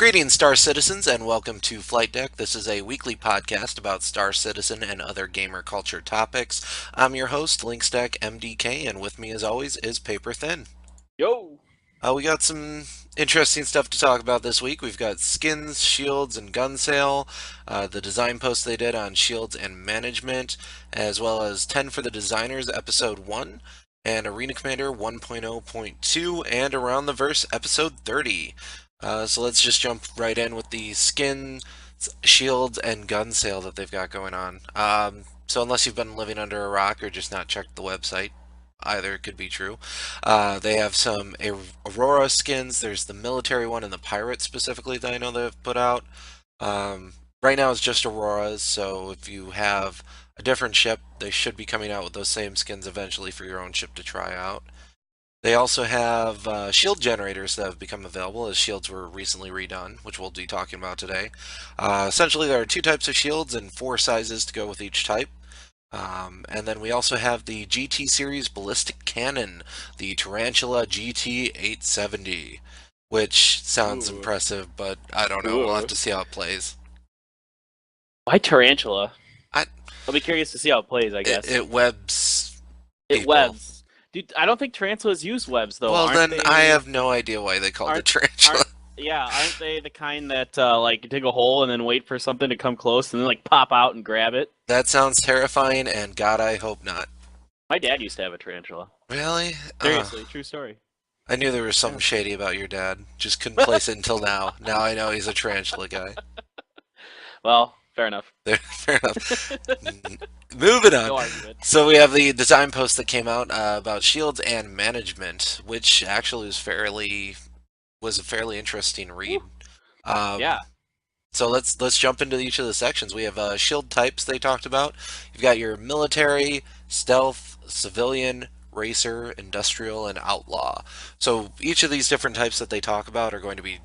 Greetings, Star Citizens, and welcome to Flight Deck. This is a weekly podcast about Star Citizen and other gamer culture topics. I'm your host, Linkstack MDK, and with me, as always, is Paper Thin. Yo. We got some interesting stuff to talk about this week. We've got skins, shields, and gun sale, the design post they did on shields and management, as well as 10 for the Designers, Episode 1, and Arena Commander 1.0.2, and Around the Verse, Episode 30. So let's just jump right in with the skin, shield, and gun sale that they've got going on. So unless you've been living under a rock or just not checked the website, either could be true. They have some Aurora skins. There's the military one and the pirate specifically that I know they've put out. Right now it's just Auroras, so if you have a different ship, they should be coming out with those same skins eventually for your own ship to try out. They also have shield generators that have become available as shields were recently redone, which we'll be talking about today. Essentially, there are two types of shields and four sizes to go with each type. And then we also have the GT Series Ballistic Cannon, the Tarantula GT 870, which sounds Ooh. impressive, but I don't know. We'll have Ooh. to see how it plays. Why tarantula? I, I'll be curious to see how it plays, I it, guess. it webs It people. webs. Dude, I don't think tarantulas use webs though. Well, Aren't then I they have no idea why they called it aren't Tarantula. aren't yeah, aren't they the kind that like dig a hole and then wait for something to come close and then like pop out and grab it? That sounds terrifying, and God, I hope not. My dad used to have a tarantula. Really? Seriously, true story. I knew there was Yeah. something shady about your dad. Just couldn't place it until now. Now I know he's a tarantula guy. Well, fair enough. There, fair enough. Moving on. No argument. So we have the design post that came out about shields and management, which actually was a fairly interesting read. Woo. Um, Yeah. so let's jump into each of the sections. We have shield types they talked about. You've got your military, stealth, civilian, racer, industrial, and outlaw. So each of these different types that they talk about are going to be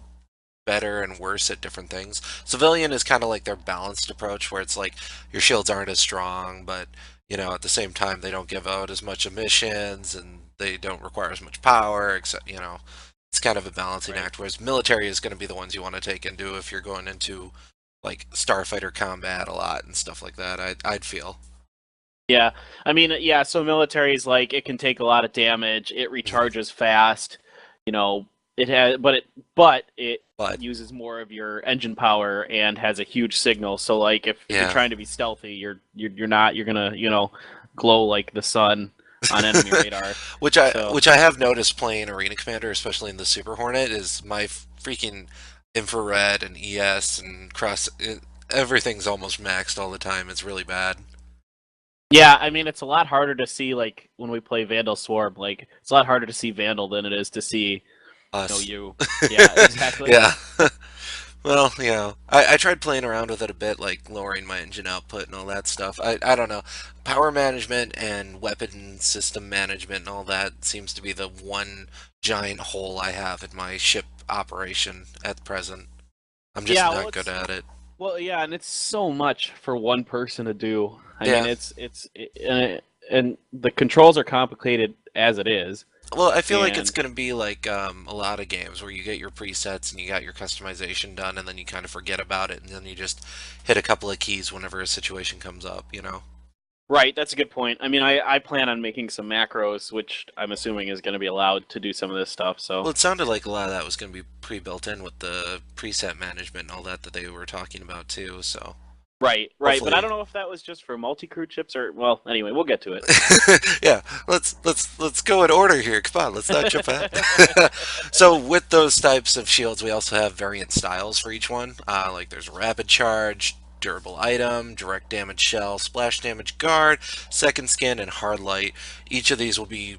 better and worse at different things. Civilian is kind of like their balanced approach where it's like your shields aren't as strong, but at the same time they don't give out as much emissions and they don't require as much power, except, it's kind of a balancing Right. act. Whereas military is going to be the ones you want to take into if you're going into like starfighter combat a lot and stuff like that. I'd feel. Yeah. I mean, yeah, so military is like it can take a lot of damage, it Mhm. recharges fast, you know, it has but it But uses more of your engine power and has a huge signal. So like if you're yeah, trying to be stealthy, you're not you're going to, glow like the sun on enemy radar. So, which I have noticed playing Arena Commander, especially in the Super Hornet, is my freaking infrared and ES and everything's almost maxed all the time. It's really bad. yeah, I mean it's a lot harder to see like when we play Vandal Swarm, like it's a lot harder to see Vandal than it is to see, Us. you. Yeah, exactly. Yeah. Well, I tried playing around with it a bit, like lowering my engine output and all that stuff. I don't know. Power management and weapon system management and all that seems to be the one giant hole I have in my ship operation at present. I'm just Yeah, not good at it. yeah, and it's so much for one person to do. I mean, Yeah. and the controls are complicated as it is, Well, I feel like it's and going to be like a lot of games where you get your presets and you got your customization done, and then you kind of forget about it, and then you just hit a couple of keys whenever a situation comes up. right, that's a good point. I mean, I plan on making some macros, which I'm assuming is going to be allowed to do some of this stuff. So, Well, it sounded like a lot of that was going to be pre-built in with the preset management and all that they were talking about too. So right, right, but I hopefully, don't know if that was just for multi-crew chips or well, anyway, we'll get to it. yeah. Let's go in order here. Come on, let's not jump ahead. So with those types of shields, we also have variant styles for each one. Like there's rapid charge, durable item, direct damage shell, splash damage guard, second skin, and hard light. Each of these will be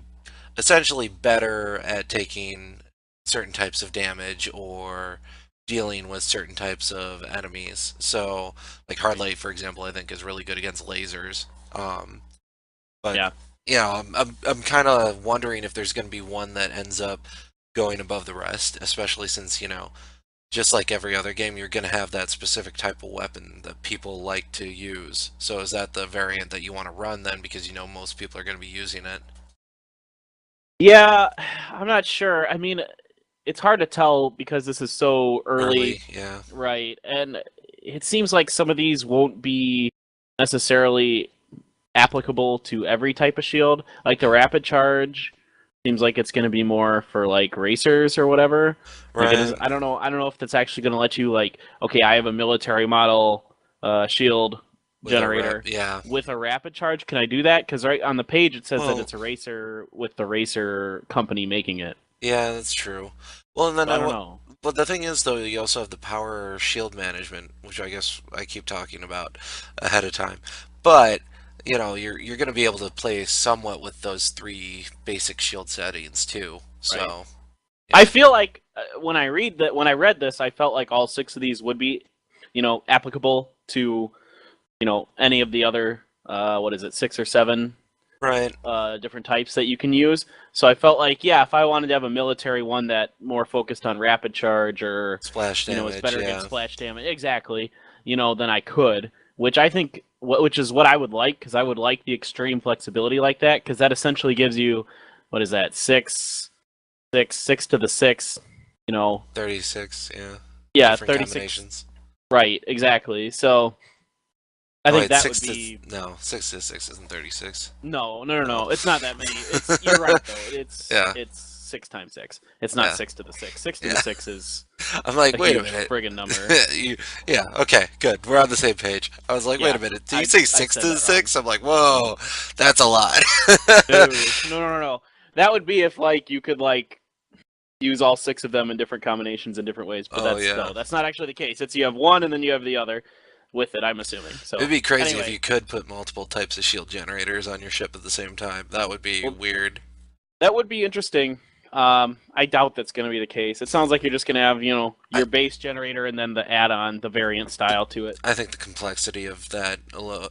essentially better at taking certain types of damage or dealing with certain types of enemies. So, like hard Right. light, for example, I think is really good against lasers. But Yeah. I'm kind of wondering if there's going to be one that ends up going above the rest, especially since just like every other game, you're going to have that specific type of weapon that people like to use. So is that the variant that you want to run then, because most people are going to be using it? Yeah, I'm not sure. I mean, it's hard to tell because this is so early, Early, yeah. right? And it seems like some of these won't be necessarily applicable to every type of shield. Like the Mm. rapid charge seems like it's going to be more for like racers or whatever. Like it is. Right. I don't know if that's actually going to let you like. Okay, I have a military model shield With a rep, generator yeah. with a rapid charge. Can I do that? Because right on the page it says that Well, it's a racer with the racer company making it. yeah, that's true. Well, and then So I don't know. but the thing is, though, you also have the power shield management, which I guess I keep talking about ahead of time. But you're going to be able to play somewhat with those three basic shield settings too. Right. So, I yeah, feel like when I read this, I felt like all six of these would be, applicable to any of the other what is it, six or seven right. different types that you can use. So I felt like, yeah, if I wanted to have a military one that more focused on rapid charge or Splash is damage, better against yeah. splash damage, exactly, then I could. Which I think, which is what I would like, because I would like the extreme flexibility like that, because that essentially gives you, what is that, six to the six, you know, 36, yeah. yeah, Different 36, combinations. right, exactly. So I Oh, think wait, that would 6 to be no, 6 to 6 isn't 36. no. No. It's not that many. It's you're right though. Yeah, It's six times six. It's not yeah, six to the six. Six to the yeah. six is I'm like, a wait a huge minute. friggin' number. you, yeah, okay, good. We're on the same page. I was like, wait a Yeah, minute. Did you say I 6 said to the that wrong. 6? I'm like, whoa, that's a lot. No. That would be if like you could like use all six of them in different combinations in different ways. But Oh, yeah. that's not actually the case. It's you have one and then you have the other with it. I'm assuming. It'd So be crazy if anyway, you could put multiple types of shield generators on your ship at the same time. That would be well, weird. that would be interesting. I doubt that's going to be the case. It sounds like you're just going to have, I, your base generator and then the add-on, the variant style to it. I think the complexity of that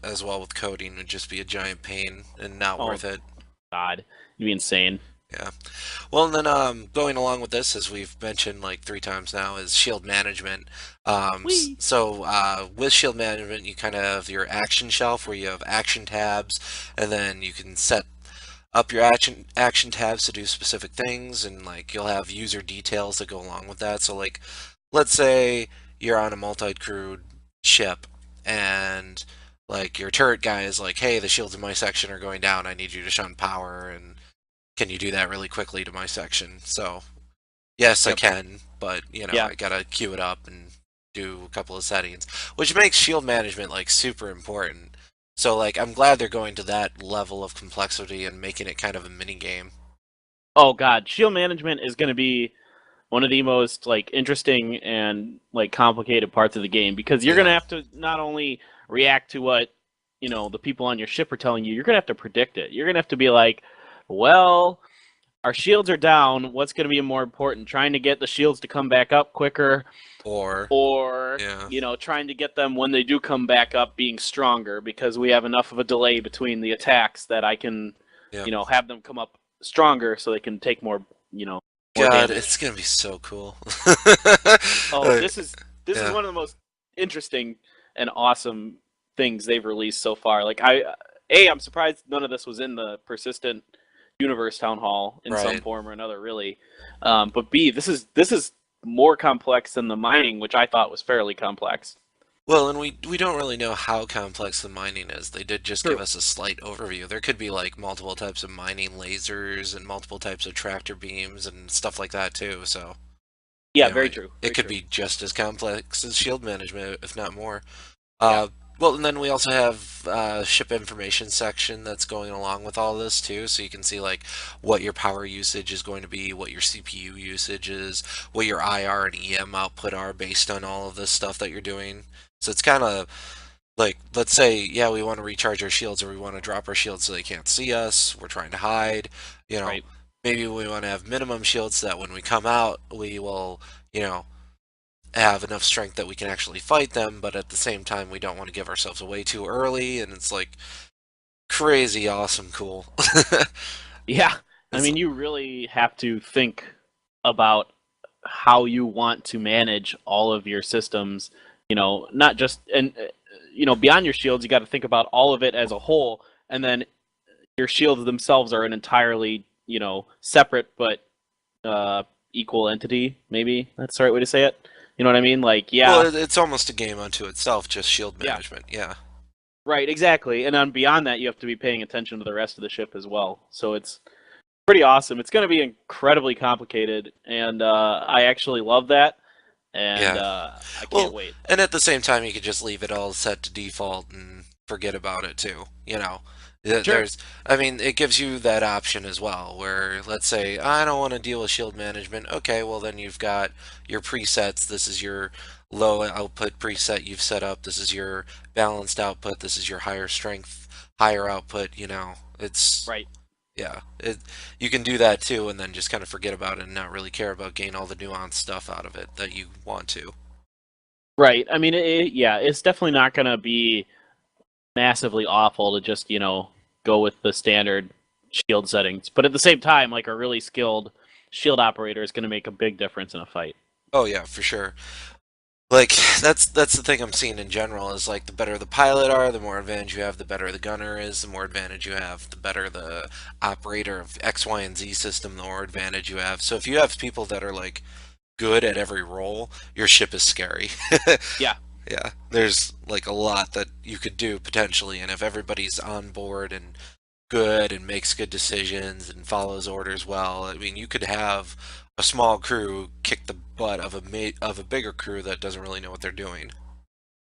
as well with coding would just be a giant pain and not Oh worth it. God, you'd be insane. Yeah. Well, and then going along with this, as we've mentioned like three times now, is shield management. Wee. With shield management, you kind of have your action shelf where you have action tabs, and then you can set up your action tabs to do specific things, and like you'll have user details that go along with that. So like, let's say you're on a multi-crewed ship, and like your turret guy is like, hey, the shields in my section are going down. I need you to shun power and can you do that really quickly to my section? So, yes, I Yep. can, but Yeah. I gotta queue it up and do a couple of settings, which makes shield management like super important. So, like, I'm glad they're going to that level of complexity and making it kind of a mini game. Oh God, shield management is going to be one of the most like interesting and like complicated parts of the game because you're going to Yeah, have to not only react to what the people on your ship are telling you, you're going to have to predict it. You're going to have to be like, well, our shields are down. What's going to be more important? Trying to get the shields to come back up quicker, or or yeah, trying to get them when they do come back up being stronger because we have enough of a delay between the attacks that I can, yeah. have them come up stronger so they can take more, more God, damage. it's gonna be so cool. Oh, Like, this is yeah, one of the most interesting and awesome things they've released so far. Like I'm surprised none of this was in the persistent universe town hall in some right. form or another, really. But B, this is more complex than the mining, which I thought was fairly complex. Well, and we don't really know how complex the mining is. They did just give True. us a slight overview. There could be like multiple types of mining lasers and multiple types of tractor beams and stuff like that too. So, Yeah, very true. it Very could true. be just as complex as shield management, if not more. Yeah. Uh, well, and then we also have ship information section that's going along with all this too, so you can see like what your power usage is going to be, what your CPU usage is, what your IR and EM output are based on all of this stuff that you're doing. So it's kind of like, let's say, yeah, we want to recharge our shields or we want to drop our shields so they can't see us. We're trying to hide. You know, Right. maybe we want to have minimum shields so that when we come out, we will, you know, have enough strength that we can actually fight them, but at the same time, we don't want to give ourselves away too early, and it's like crazy awesome cool. Yeah. I It's mean, you really have to think about how you want to manage all of your systems, not just and beyond your shields, you got to think about all of it as a whole, and then your shields themselves are an entirely, separate but equal entity. Maybe that's the right way to say it. You know what I mean? Like, Well, yeah, it's almost a game unto itself, just shield yeah, management. Yeah. right, exactly. And then beyond that, you have to be paying attention to the rest of the ship as well. So it's pretty awesome. It's going to be incredibly complicated, and I actually love that, and Yeah. I can't Well, wait. and at the same time, you could just leave it all set to default and forget about it too. Sure. There's, I mean, it gives you that option as well, where let's say I don't want to deal with shield management. Okay, well then you've got your presets. This is your low output preset you've set up. This is your balanced output. This is your higher strength, higher output. It's Right. yeah, you can do that too, and then just kind of forget about it and not really care about getting all the nuanced stuff out of it that you want to. Right. I mean, yeah, it's definitely not going to be massively awful to just, go with the standard shield settings. But at the same time, like a really skilled shield operator is going to make a big difference in a fight. Oh yeah, for sure. Like that's the thing I'm seeing in general is like the better the pilot are, the more advantage you have, the better the gunner is, the more advantage you have, the better the operator of X, Y, and Z system, the more advantage you have. So if you have people that are like good at every role, your ship is scary. Yeah. Yeah, there's like a lot that you could do potentially, and if everybody's on board and good and makes good decisions and follows orders well, I mean, you could have a small crew kick the butt of a bigger crew that doesn't really know what they're doing.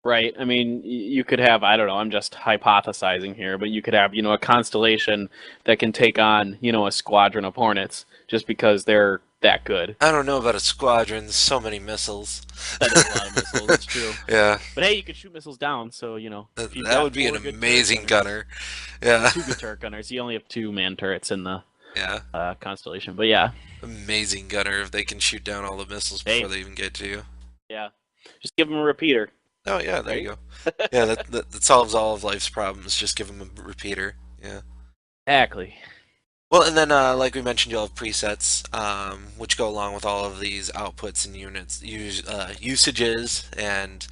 Right. I mean, you could have, I don't know, I'm just hypothesizing here, but you could have, a constellation that can take on, a squadron of Hornets just because they're that good. I don't know about a squadron. So many missiles. That is a lot of missiles, it's true. Yeah, But hey, you can shoot missiles down, so, if you've that got would be an four good turret amazing gunners, gunner. Yeah, two good turret gunners, you only have two man turrets in the yeah, constellation. But yeah, amazing gunner if they can shoot down all the missiles before hey, they even get to you. yeah, just give them a repeater, Oh yeah, there right? you go. Yeah, that solves all of life's problems. Just give them a repeater. Yeah. Exactly. Well, and then like we mentioned, you'll have presets, which go along with all of these outputs and usages and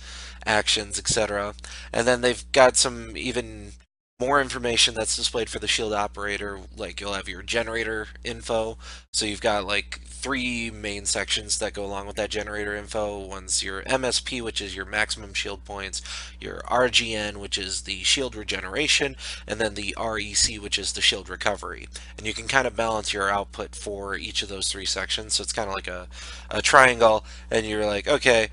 actions, etc. And then they've got some even more information that's displayed for the shield operator. Like you'll have your generator info. So you've got like three main sections that go along with that generator info. One's your MSP, which is your maximum shield points, your RGN, which is the shield regeneration, and then the REC, which is the shield recovery. And you can kind of balance your output for each of those three sections. So it's kind of like a triangle, and you're like, okay,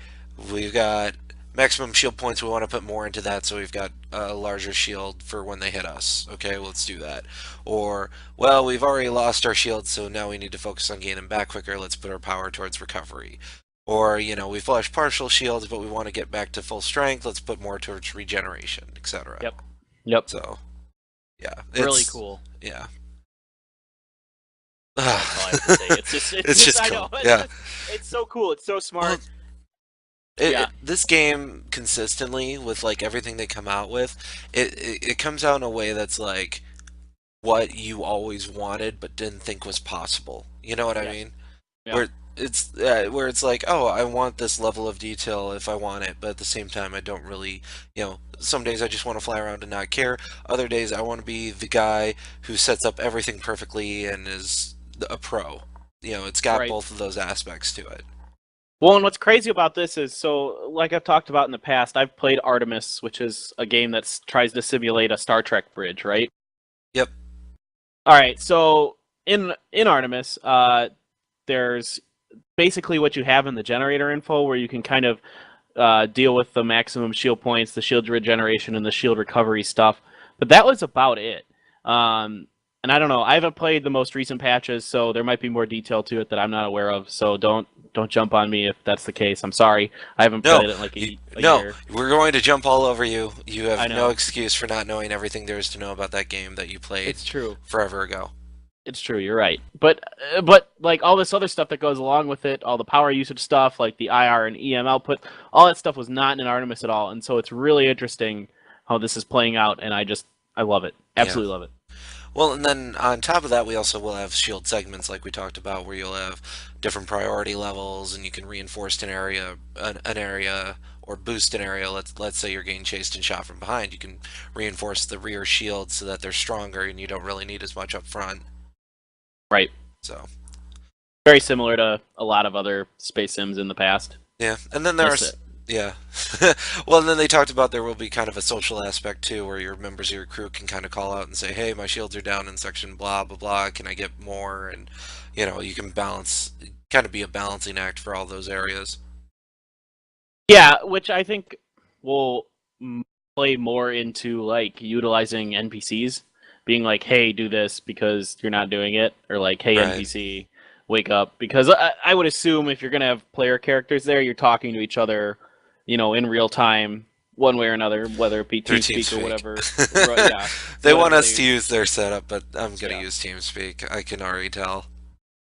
we've got maximum shield points, we want to put more into that, so we've got a larger shield for when they hit us. Okay, well, let's do that. Or, well, we've already lost our shield, so now we need to focus on gaining back quicker. Let's put our power towards recovery. Or, we flash partial shields, but we want to get back to full strength. Let's put more towards regeneration, etc. Yep. Yep. So, yeah, Really cool. yeah. That's all I have to say. It's just I cool. know. Yeah. It's so cool. It's so smart. Well, Yeah. this game consistently with like everything they come out with, it comes out in a way that's like what you always wanted but didn't think was possible. You know what I Yes. mean? Yeah. Where it's like, oh, I want this level of detail if I want it, but at the same time, I don't really. Some days I just want to fly around and not care. Other days I want to be the guy who sets up everything perfectly and is a pro. It's got Right. both of those aspects to it. Well, and what's crazy about this is, so like I've talked about in the past, I've played Artemis, which is a game that tries to simulate a Star Trek bridge, right? Yep. All right. So in Artemis, there's basically what you have in the generator info, where you can kind of deal with the maximum shield points, the shield regeneration, and the shield recovery stuff. But that was about it. And I don't know. I haven't played the most recent patches, so there might be more detail to it that I'm not aware of. So don't jump on me if that's the case. I'm sorry. I haven't No, played it in like a no, year. we're going to jump all over you. You I have no know. excuse for not knowing everything there is to know about that game that you played It's true. forever ago. It's true. You're right. But like all this other stuff that goes along with it, all the power usage stuff, like the IR and EM output, all that stuff was not in Artemis at all. And so it's really interesting how this is playing out, and I love it. Yeah. Absolutely love it. Well, and then on top of that, we also will have shield segments like we talked about, where you'll have different priority levels, and you can reinforce an area, or boost an area. Let's say you're getting chased and shot from behind. You can reinforce the rear shield so that they're stronger, and you don't really need as much up front. Right. So Very similar to a lot of other space sims in the past. Yeah, and then there are, Miss it. yeah. Well, and then they talked about there will be kind of a social aspect too, where your members of your crew can kind of call out and say, "Hey, my shields are down in section blah blah blah. Can I get more?" And you can balance, kind of be a balancing act for all those areas. Yeah, which I think will play more into like utilizing NPCs, being like, "Hey, do this because you're not doing it," or like, "Hey, Right. NPC, wake up." Because I would assume if you're gonna have player characters there, you're talking to each other, in real time, one way or another, whether it be Through TeamSpeak or TeamSpeak. whatever. Yeah, They want whatever us they to use their use. setup, but I'm gonna Yeah. use TeamSpeak. I can already tell.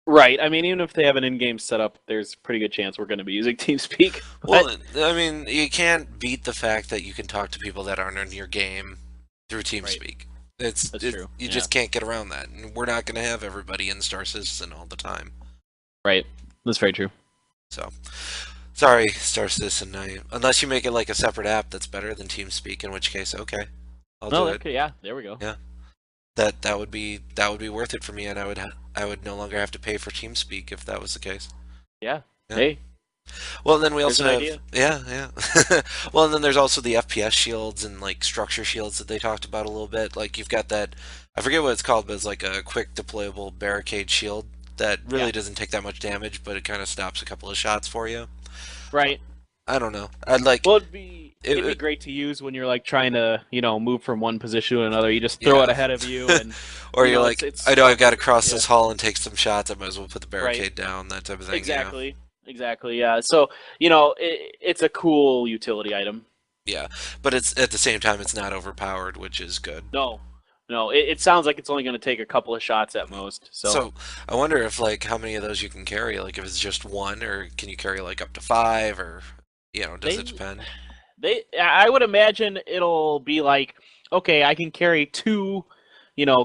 Right. I mean, even if they have an in-game setup, there's a pretty good chance we're going to be using TeamSpeak. But Well, I mean, you can't beat the fact that you can talk to people that aren't in your game through right, TeamSpeak. that's true. You Yeah. just can't get around that, and we're not going to have everybody in Star Citizen all the time. Right. That's very true. So, sorry, Star Citizen. Unless you make it like a separate app that's better than TeamSpeak, in which case, okay, I'll No, do it. okay. Yeah. There we go. Yeah, that would be worth it for me, and I would no longer have to pay for TeamSpeak if that was the case. Yeah. Yeah. Hey, Well, then we there's also an have, idea. yeah, yeah. Well, and then there's also the FPS shields and like structure shields that they talked about a little bit. Like you've got that, I forget what it's called, but it's like a quick deployable barricade shield that Yeah. really doesn't take that much damage, but it kind of stops a couple of shots for you. Right. I don't know. I'd like Well, it. it'd be great to use when you're like trying to move from one position to another. You just throw it Yeah. ahead of you, and Or you're it's like, it's I know I've got to covered. cross Yeah. this hall and take some shots. I might as well put the Right. barricade down. That type of thing. Yeah. Exactly. Exactly. Yeah. So it's a cool utility item. Yeah. But it's at the same time, it's not overpowered, which is good. No. No. It sounds like it's only going to take a couple of shots at most. So So I wonder if like how many of those you can carry, like if it's just one, or can you carry like up to five, or does it they depend? I would imagine it'll be like, okay, I can carry two,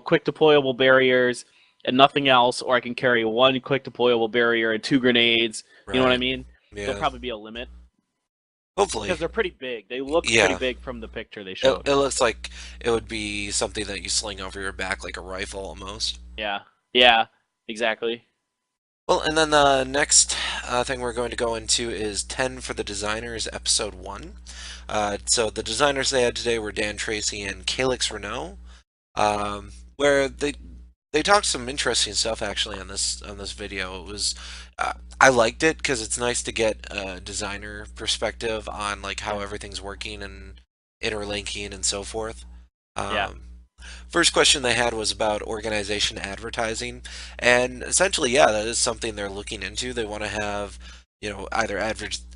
quick deployable barriers and nothing else, or I can carry one quick deployable barrier and two grenades. You know what I Right. mean? There'll Yeah. probably be a limit Hopefully. because they're pretty big. They look pretty Yeah. big from the picture they It, showed. it looks like it would be something that you sling over your back like a rifle almost. Yeah. Yeah. Exactly. Well, and then the next thing we're going to go into is 10 for the Designers, Episode 1. So the designers they had today were Dan Tracy and Calix Renault, where they talked some interesting stuff actually on this video. It was I liked it because it's nice to get a designer perspective on like how Yeah. everything's working and interlinking and so forth. Yeah. Um, First question they had was about organization advertising, and essentially, yeah, that is something they're looking into. They want to have, either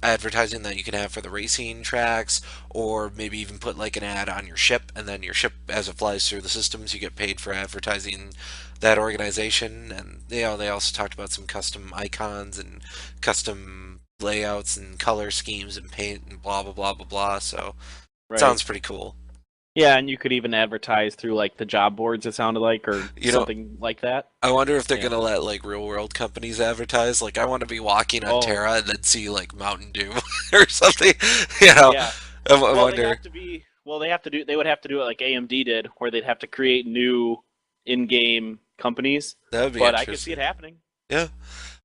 advertising that you can have for the racing tracks, or maybe even put like an ad on your ship, and then your ship, as it flies through the systems, you get paid for advertising that organization. And they also talked about some custom icons and custom layouts and color schemes and paint and blah blah blah blah blah. So it Right. sounds pretty cool. Yeah, and you could even advertise through like the job boards. It sounded like, or You know, something like that. I wonder if they're Yeah. gonna let like real world companies advertise. Like, I want to be walking on Oh, Terra and then see like Mountain Dew or something. You know, yeah. I Well, they wonder. have to be. Well, they have to do. They would have to do it like AMD did, where they'd have to create new in-game companies. That would be But I could see it interesting. happening. Yeah.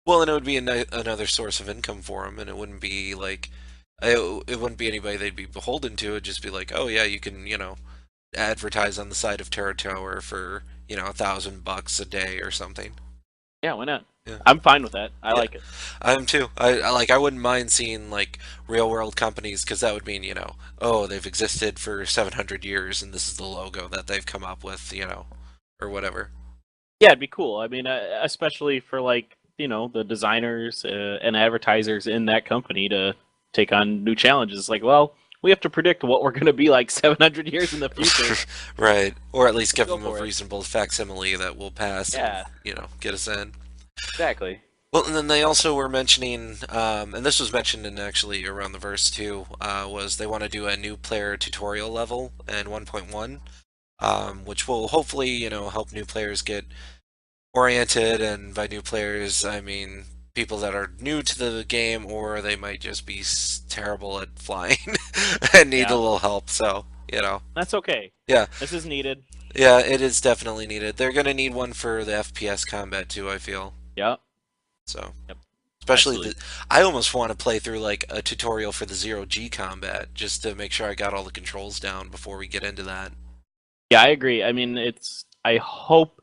Well, and it would be another source of income for them, and it wouldn't be like it wouldn't be anybody they'd be beholden to. It'd just be like, oh yeah, you can advertise on the side of Terra Tower for $1,000 a day or something. Yeah, why not? Yeah. I'm fine with that. I Yeah. like it. I am too. I wouldn't mind seeing like real world companies because that would mean, oh, they've existed for 700 years and this is the logo that they've come up with, or whatever. Yeah, it'd be cool. I mean, especially for like the designers and advertisers in that company to take on new challenges. Like, well, we have to predict what we're going to be like 700 years in the future. Right. Or at least Let's give go them a for it. reasonable facsimile that will pass and, Yeah, get us in. exactly. Well, and then they also were mentioning, and this was mentioned in actually around the verse too, was they want to do a new player tutorial level in 1.1, which will hopefully, help new players get oriented, and by new players, I mean people that are new to the game, or they might just be terrible at flying and need a Yeah, little help. So, that's okay. yeah, This is needed. yeah, it is definitely needed. They're gonna need one for the FPS combat too, I feel. Yeah. So, Yep, especially absolutely. I almost want to play through like a tutorial for the zero G combat just to make sure I got all the controls down before we get into that. Yeah, I agree. I mean, I hope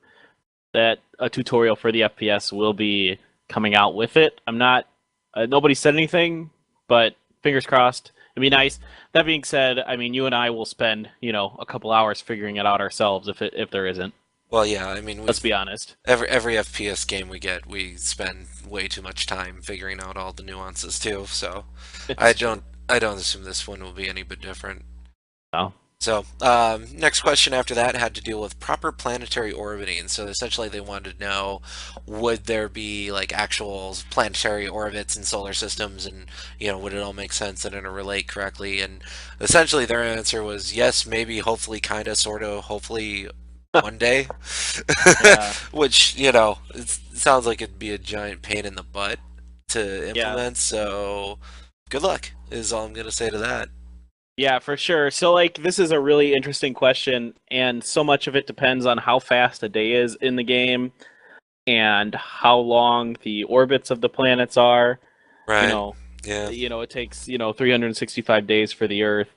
that a tutorial for the FPS will be coming out with it. I'm not. Nobody said anything, but fingers crossed. It'd be nice. That being said, I mean, you and I will spend a couple hours figuring it out ourselves if there isn't. Well, yeah, I mean Let's we've be honest. every FPS game we get, we spend way too much time figuring out all the nuances too. So I It's true. don't I don't assume this one will be any bit different. So, So, next question after that had to deal with proper planetary orbiting. So essentially, they wanted to know, would there be like actual planetary orbits in solar systems, and would it all make sense and interrelate correctly? And essentially, their answer was yes, maybe, hopefully, kind of, sort of, hopefully, one day. yeah, Which it sounds like it'd be a giant pain in the butt to yeah. implement. So, good luck is all I'm gonna say to that. Yeah, for sure. So, like, this is a really interesting question, and so much of it depends on how fast a day is in the game and how long the orbits of the planets are. You Right. know, Yeah. it takes 365 days for the Earth,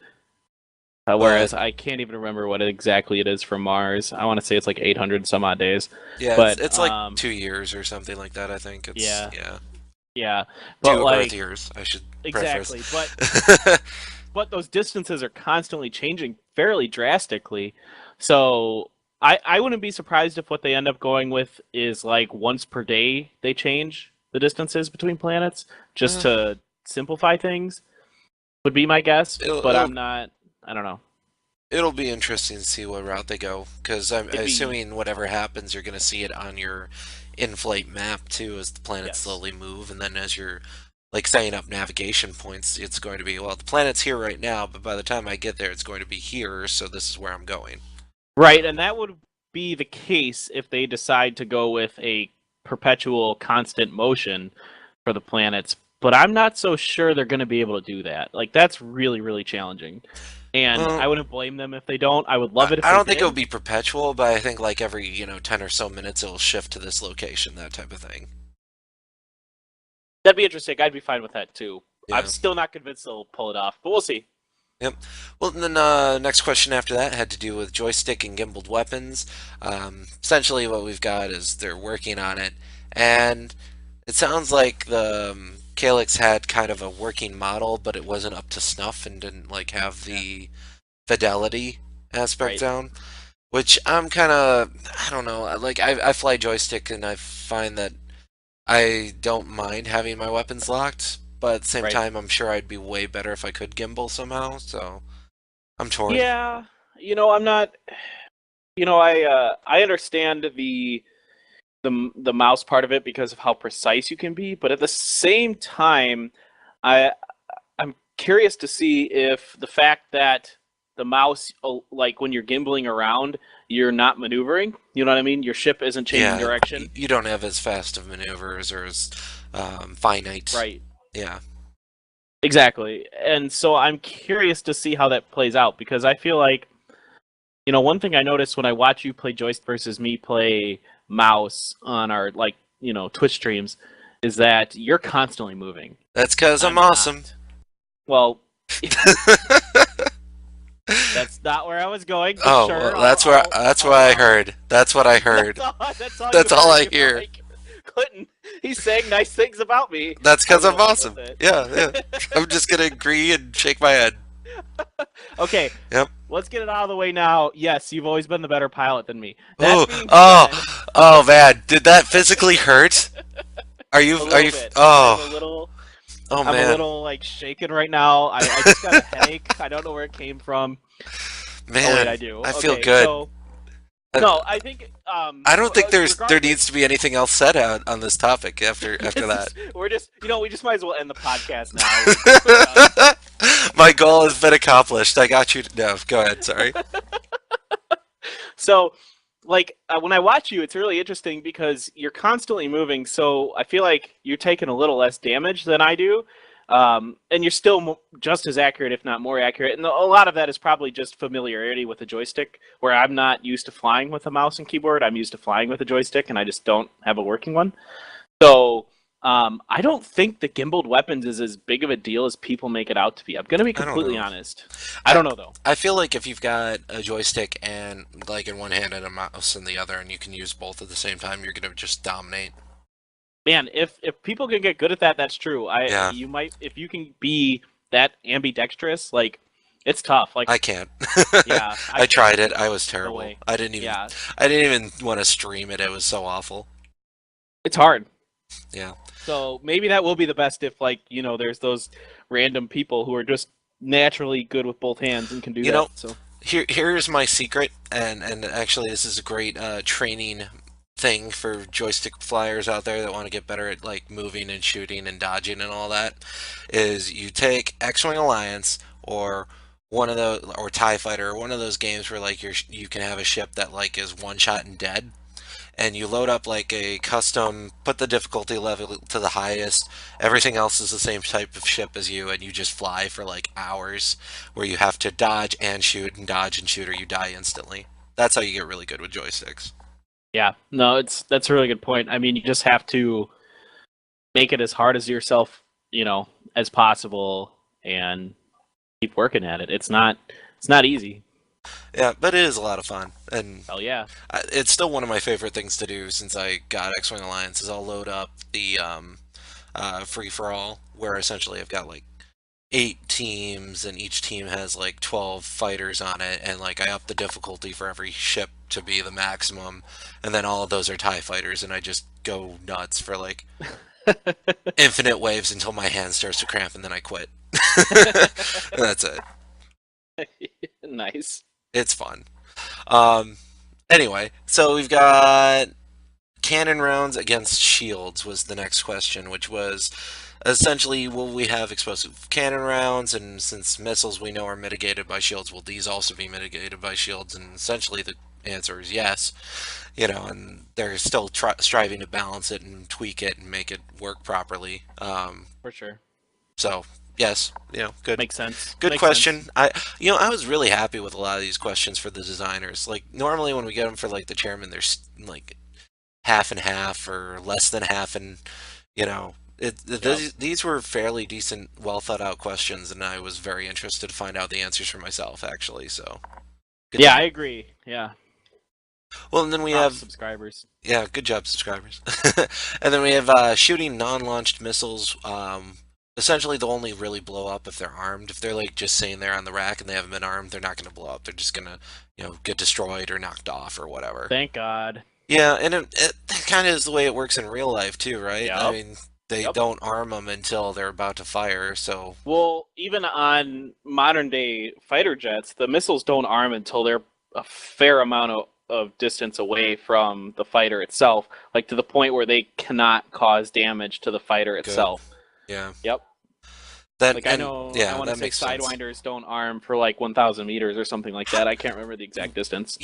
But whereas I can't even remember what exactly it is for Mars. I want to say it's like 800 some odd days, yeah, it's but it's like 2 years or something like that. I think it's yeah, yeah, yeah, but 2 Earth like years. I should preface. exactly, but those distances are constantly changing fairly drastically. So I wouldn't be surprised if what they end up going with is like once per day they change the distances between planets just Uh, to simplify things would be my guess, it'll, but it'll I'm not. I don't know. it'll be interesting to see what route they go because I'm It'd be assuming whatever happens, you're gonna see it on your in-flight map too as the planets yes. slowly move, and then as you're like setting up navigation points, it's going to be well, the planet's here right now, but by the time I get there, it's going to be here, so this is where I'm going. Right, and that would be the case if they decide to go with a perpetual constant motion for the planets. But I'm not so sure they're going to be able to do that. Like that's really, really challenging. And Well, I wouldn't blame them if they don't. I would I love it if I they don't think it'll did. be perpetual, but I think like every 10 or so minutes it'll shift to this location, that type of thing. That'd be interesting. I'd be fine with that too. I'm Yeah. still not convinced they'll pull it off, but we'll see. Yep. Well, and then next question after that had to do with joystick and gimbaled weapons. Essentially, what we've got is they're working on it, and it sounds like the Calyx had kind of a working model, but it wasn't up to snuff and didn't like have Yeah. the fidelity aspect Right. down. Which I'm kind of, I don't know. Like I fly joystick, and I find that I don't mind having my weapons locked, but at the same Right. time, I'm sure I'd be way better if I could gimbal somehow. So. I'm torn. Yeah. I'm not. I understand the mouse part of it because of how precise you can be, but at the same time, I I'm curious to see if the fact that the mouse, like when you're gimbling around, you're not maneuvering. You know what I mean? Your ship isn't changing Yeah, direction. you don't have as fast of maneuvers or as finite. Right. Yeah. Exactly. And so I'm curious to see how that plays out because I feel like, one thing I noticed when I watch you play joystick versus me play mouse on our Twitch streams is that you're constantly moving. That's because I'm I'm awesome. not. Well, that's not where I was going, but Oh, sure. well, that's what I'll I allow it. heard. That's what I heard. That's all you That's all heard. I You're hear. like, Clinton, he's saying nice things about me. That's I'm because gonna I'm run with awesome. it. Yeah, yeah. I'm just gonna agree and shake my head. Okay, Yep. let's get it out of the way now. Yes, you've always been the better pilot than me. Oh, That being oh, said, oh, man. Did that physically hurt? Are you? a Are little you? bit. Oh, oh, I'm a man, little like shaken right now. I just got a headache. I don't know where it came from. Oh wait, man. I do. I feel Okay, good. so Uh, no, I think I don't think there regardless, needs to be anything else said on this topic after that. we just might as well end the podcast now. We're done. My goal has been accomplished. I got you. No, go ahead. Sorry. So, like when I watch you, it's really interesting because you're constantly moving. So I feel like you're taking a little less damage than I do, and you're still just as accurate, if not more accurate. And a lot of that is probably just familiarity with the joystick, where I'm not used to flying with a mouse and keyboard. I'm used to flying with a joystick, and I just don't have a working one. So I don't think the gimbaled weapons is as big of a deal as people make it out to be. I'm gonna be I don't completely know. honest. I I don't know though. I feel like if you've got a joystick and like in one hand and a mouse in the other, and you can use both at the same time, you're gonna just dominate. Man, if people can get good at that, that's true. Yeah, You might if you can be that ambidextrous, like it's tough. Like I can't. yeah, I I tried can't. it. I was No terrible. way. I didn't even. Yeah, I didn't even want to stream it. It was so awful. it's hard. Yeah. So maybe that will be the best if like there's those random people who are just naturally good with both hands and can do You that. know, So here's my secret, and actually this is a great training thing for joystick flyers out there that want to get better at like moving and shooting and dodging and all that. Is you take X-Wing Alliance or one of the or TIE Fighter or one of those games where like you can have a ship that like is one shot and dead, and you load up like a custom, put the difficulty level to the highest. Everything else is the same type of ship as you, and you just fly for like hours, where you have to dodge and shoot, or you die instantly. That's how you get really good with joysticks. yeah, no, that's a really good point. I mean, you just have to make it as hard as yourself, as possible, and keep working at it. It's not easy. Yeah, but it is a lot of fun, and Oh yeah, it's still one of my favorite things to do since I got X-Wing Alliance. Is I'll load up the free for all, where essentially I've got like 8 teams, and each team has like 12 fighters on it, and like I up the difficulty for every ship to be the maximum, and then all of those are TIE fighters, and I just go nuts for like infinite waves until my hand starts to cramp, and then I quit. And that's it. nice. It's fun. Um, anyway, so we've got cannon rounds against shields was the next question, which was essentially, will we have explosive cannon rounds? And since missiles we know are mitigated by shields, will these also be mitigated by shields? And essentially, the answer is yes. And they're still striving to balance it and tweak it and make it work properly. For sure. So yes, good. Makes sense. Good Makes sense. question. I was really happy with a lot of these questions for the designers. Like normally when we get them for like the chairman, there's like half and half or less than half, and Yep. these were fairly decent, well thought out questions, and I was very interested to find out the answers for myself actually. So good Yeah, I job. agree. Yeah. Well, and then we Props, have subscribers. yeah, good job, subscribers. And then we have shooting non-launched missiles. Essentially, they'll only really blow up if they're armed. If they're like just sitting there on the rack and they haven't been armed, they're not going to blow up. They're just going to, get destroyed or knocked off or whatever. Thank God. Yeah, and it kind of is the way it works in real life too, right? I Yep. mean, they Yep. don't arm them until they're about to fire. So Well, even on modern day fighter jets, the missiles don't arm until they're a fair amount of distance away from the fighter itself, like to the point where they cannot cause damage to the fighter good. itself. Yeah. Yep. That Like and I yeah, want to that say makes sense. Sidewinders don't arm for like 1,000 meters or something like that. I can't remember the exact distance.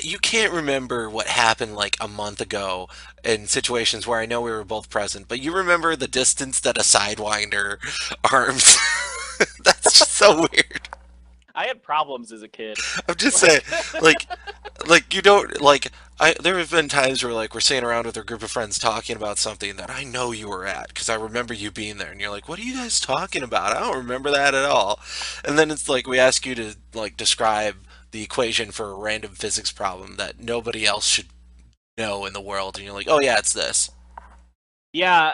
You can't remember what happened like a month ago in situations where I know we were both present, but you remember the distance that a Sidewinder arms. That's just so weird. I had problems as a kid. I'm just saying, Like, like, you don't like. There have been times where like we're sitting around with a group of friends talking about something that I know you were at because I remember you being there, and you're like, "What are you guys talking about? I don't remember that at all." And then it's like we ask you to like describe the equation for a random physics problem that nobody else should know in the world, and you're like, "Oh yeah, it's this." yeah,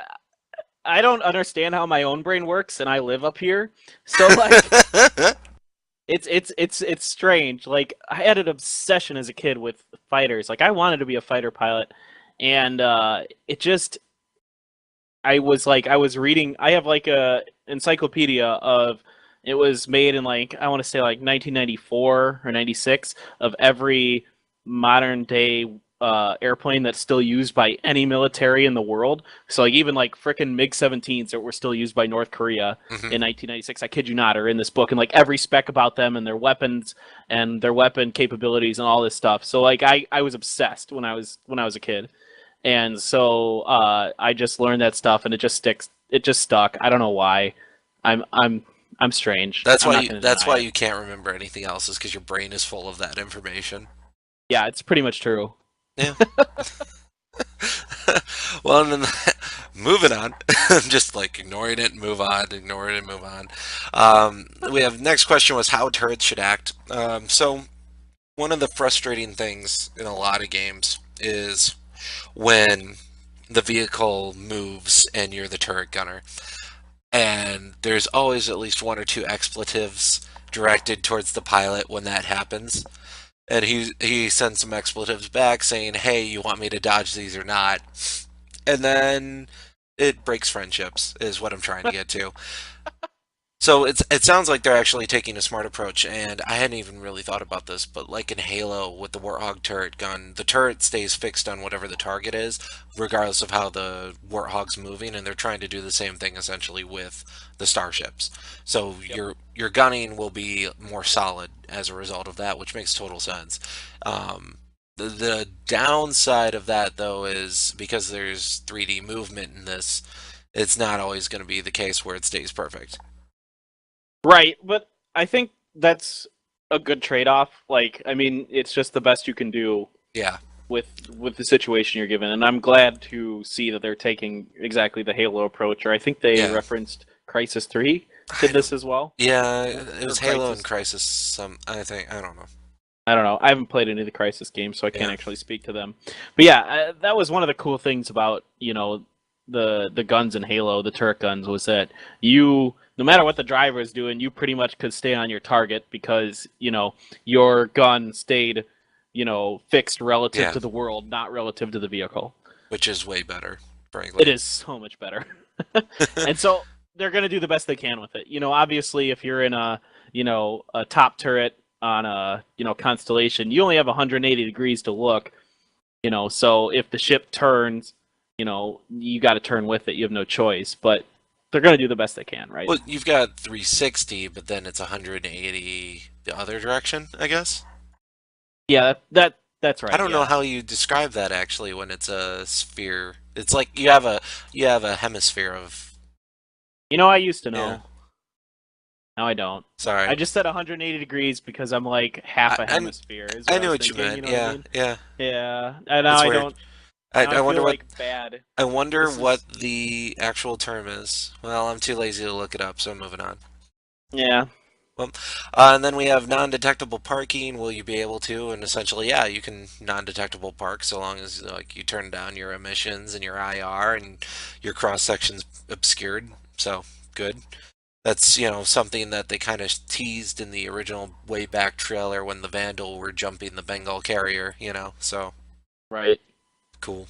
I don't understand how my own brain works, and I live up here, so like it's strange. Like I had an obsession as a kid with fighters. Like I wanted to be a fighter pilot, and it just I was reading. I have like a encyclopedia of. It was made in like I want to say like 1994 or 96 of every modern day airplane that's still used by any military in the world. So like even like frickin' MiG-17s that were still used by North Korea Hmm. in 1996. I kid you not, are in this book, and like every spec about them and their weapons and their weapon capabilities and all this stuff. So like I was obsessed when I was a kid, and so I just learned that stuff, and it just sticks. It just stuck. I don't know why. I'm I'm I'm strange. That's I'm why not you. going to That's deny why it. you can't remember anything else, is because your brain is full of that information. Yeah, it's pretty much true. Yeah. Well, and then Moving on. Just like ignoring it, move on, ignore it, and move on. We have next question was how turrets should act. So one of the frustrating things in a lot of games is when the vehicle moves and you're the turret gunner, and there's always at least one or two expletives directed towards the pilot when that happens. And he sends some expletives back saying, "Hey, you want me to dodge these or not?" And then it breaks friendships, is what I'm trying to get to. So it sounds like they're actually taking a smart approach, and I hadn't even really thought about this, but like in Halo with the Warthog turret gun, the turret stays fixed on whatever the target is, regardless of how the Warthog's moving, and they're trying to do the same thing essentially with the starships. So Yep. your gunning will be more solid as a result of that, which makes total sense. The downside of that though is because there's 3D movement in this, it's not always going to be the case where it stays perfect. Right, but I think that's a good trade-off. Like, I mean, it's just the best you can do Yeah. with the situation you're given, and I'm glad to see that they're taking exactly the Halo approach. Or I think they Yeah. referenced Crisis 3 I did don't, this as well. yeah, Yeah, it or was Halo and Crisis. Crisis. Some I think I don't know. I don't know. I haven't played any of the Crisis games, so I can't Yeah, actually speak to them. But yeah, that was one of the cool things about the guns in Halo, the turret guns, was that you no matter what the driver is doing, you pretty much could stay on your target because your gun stayed fixed relative yeah, to the world, not relative to the vehicle. which is way better, It frankly. is so much better, and so they're gonna do the best they can with it. Obviously, if you're in a top turret on a constellation, you only have 180 degrees to look. So if the ship turns, you got to turn with it. You have no choice. But they're gonna do the best they can, right? Well, you've got 360, but then it's 180 the other direction, I guess. Yeah, that's I right. don't know Yeah. how you describe that actually when it's a sphere. It's like you have a hemisphere of I used to yeah. know. Now I don't. I Sorry, just said 180 degrees because I'm like half I a I, hemisphere is I what I knew was what you thinking. You meant. know what I Yeah, mean? yeah. Yeah. And now That's I weird. don't. I Now I I wonder feel what like bad. I wonder This is. what the actual term is. Well, I'm too lazy to look it up, so I'm moving on. Yeah. Well, and then we have non-detectable parking. Will you be able to? And essentially, yeah, you can non-detectable park so long as like you turn down your emissions and your IR and your cross section's obscured. So good. That's something that they kind of teased in the original way back trailer when the Vandal were jumping the Bengal carrier. So Right. cool.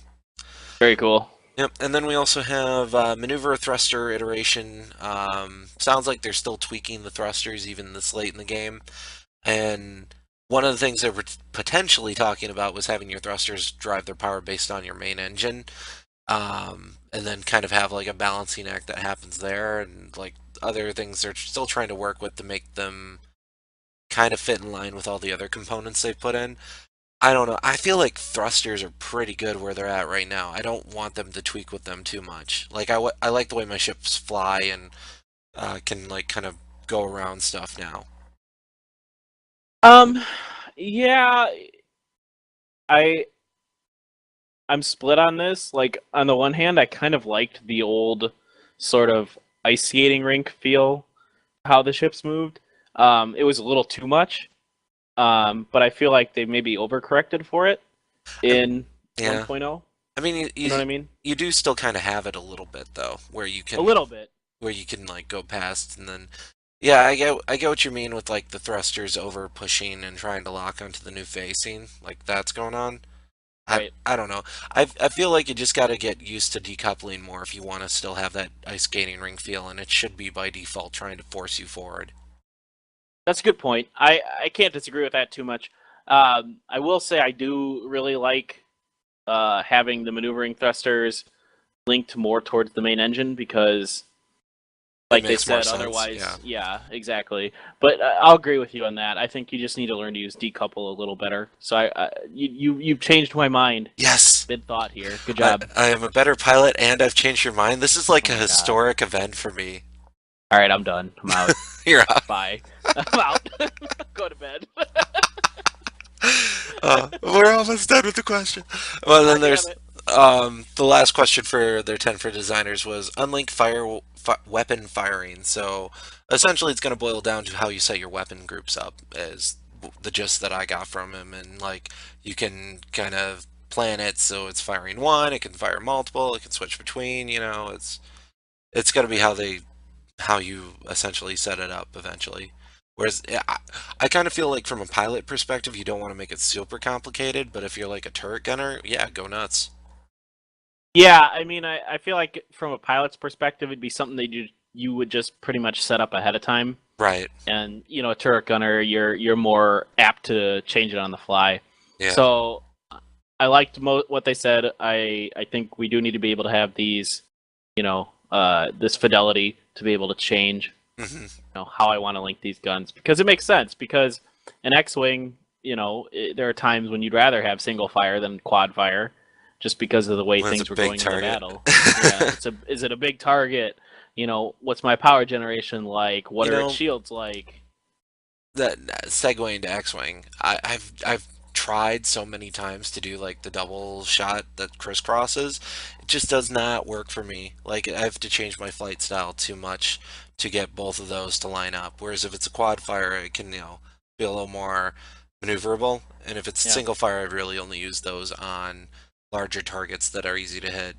Very cool. Yep, and then we also have maneuver thruster iteration. Sounds like they're still tweaking the thrusters even this late in the game. And one of the things they were potentially talking about was having your thrusters drive their power based on your main engine, and then kind of have like a balancing act that happens there, and like other things they're still trying to work with to make them kind of fit in line with all the other components they put in. I don't know. I feel like thrusters are pretty good where they're at right now. I don't want them to tweak with them too much. Like I like the way my ships fly and can like kind of go around stuff now. Um. Yeah. I I'm split on this. Like on the one hand, I kind of liked the old sort of ice skating rink feel, how the ships moved. It was a little too much. But I feel like they maybe overcorrected for it Um, in yeah. 1.0. I mean, You know what I mean? you do still kind of have it a little bit though, A little bit. where you can like go past and then yeah, I get what you mean with like the thrusters over pushing and trying to lock onto the new facing, like that's going on. I Right. I don't know. I feel like you just got to get used to decoupling more if you want to still have that ice skating ring feel, and it should be by default trying to force you forward. That's a good point. I can't disagree with that too much. I will say I do really like having the maneuvering thrusters linked more towards the main engine because It like they makes more said, sense. Yeah. otherwise, yeah, exactly. But I'll agree with you on that. I think you just need to learn to use decouple a little better. So you've changed my mind. Yes. Mid thought here. Good I job. I am a better pilot, and I've changed your mind. This is like Oh a my god. historic event for me. All right, I'm done. I'm out. You're out. Bye. I'm out. Go to bed. We're almost done with the question. Well, then God damn there's it. The last question for their 10 for designers was unlink weapon firing. So essentially, it's going to boil down to how you set your weapon groups up, is the gist that I got from him. And like, you can kind of plan it so it's firing one, it can fire multiple, it can switch between. It's going to be how you essentially set it up eventually. Whereas yeah, I kind of feel like from a pilot perspective, you don't want to make it super complicated, but if you're like a turret gunner, yeah, go nuts. Yeah, I mean, I feel like from a pilot's perspective, it'd be something that you would just pretty much set up ahead of time. Right. And a turret gunner, you're more apt to change it on the fly. Yeah. So I liked what they said. I think we do need to be able to have these, this fidelity to be able to change, Hmm. how I want to link these guns because it makes sense. Because an X-wing, there are times when you'd rather have single fire than quad fire, just because of the way When it's a things were big going in the target. battle. Yeah, is it a big target? What's my power generation like? What You are its know, shields like? that segue into X-Wing. I've tried so many times to do like the double shot that crisscrosses. It just does not work for me. Like I have to change my flight style too much to get both of those to line up. Whereas if it's a quad fire, it can, be a little more maneuverable. And if it's Yeah. single fire, I'd really only use those on larger targets that are easy to hit.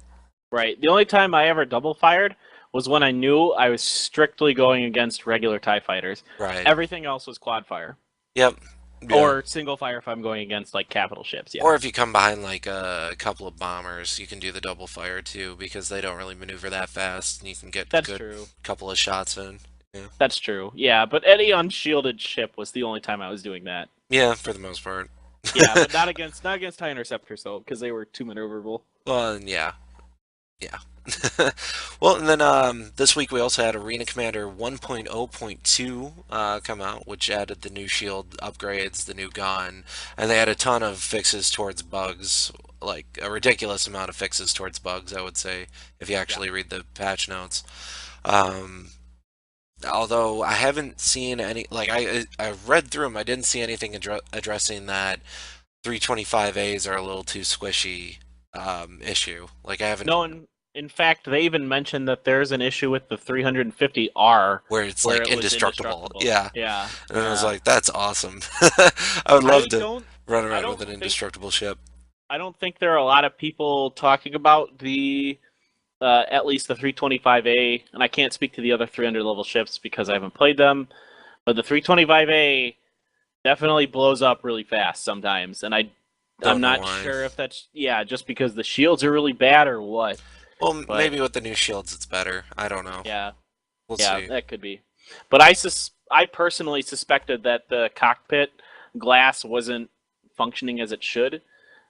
Right. The only time I ever double fired was when I knew I was strictly going against regular TIE fighters. Right. Everything else was quad fire. Yep. Yeah. Or single fire if I'm going against like capital ships, yeah. Or if you come behind like a couple of bombers, you can do the double fire too because they don't really maneuver that fast and you can get That's good true. couple of shots in. Yeah. That's true. Yeah, but any unshielded ship was the only time I was doing that. Yeah, for the most part. Yeah, but not against TIE interceptors though, because they were too maneuverable. Well, yeah. Yeah. Well, and then this week we also had Arena Commander 1.0.2 come out, which added the new shield upgrades, the new gun, and they had a ton of fixes towards bugs, like a ridiculous amount of fixes towards bugs, I would say, if you Yeah. actually read the patch notes. Um, Although I haven't seen any, like I read through them, I didn't see anything addressing that 325As are a little too squishy issue. Like I haven't No, in fact, they even mentioned that there's an issue with the 350R where it's where like it was indestructible. indestructible. Yeah. Yeah, And I was yeah. like, that's awesome. I would love I to don't, run I around with don't an think, indestructible ship. I don't think there are a lot of people talking about the at least the 325A, and I can't speak to the other 300 level ships because I haven't played them. But the 325A definitely blows up really fast sometimes, and I'm Don't know not why. sure if that's just because the shields are really bad or what. Well, But maybe with the new shields it's better. I don't know. yeah, We'll yeah, see. that could be. But I personally suspected that the cockpit glass wasn't functioning as it should,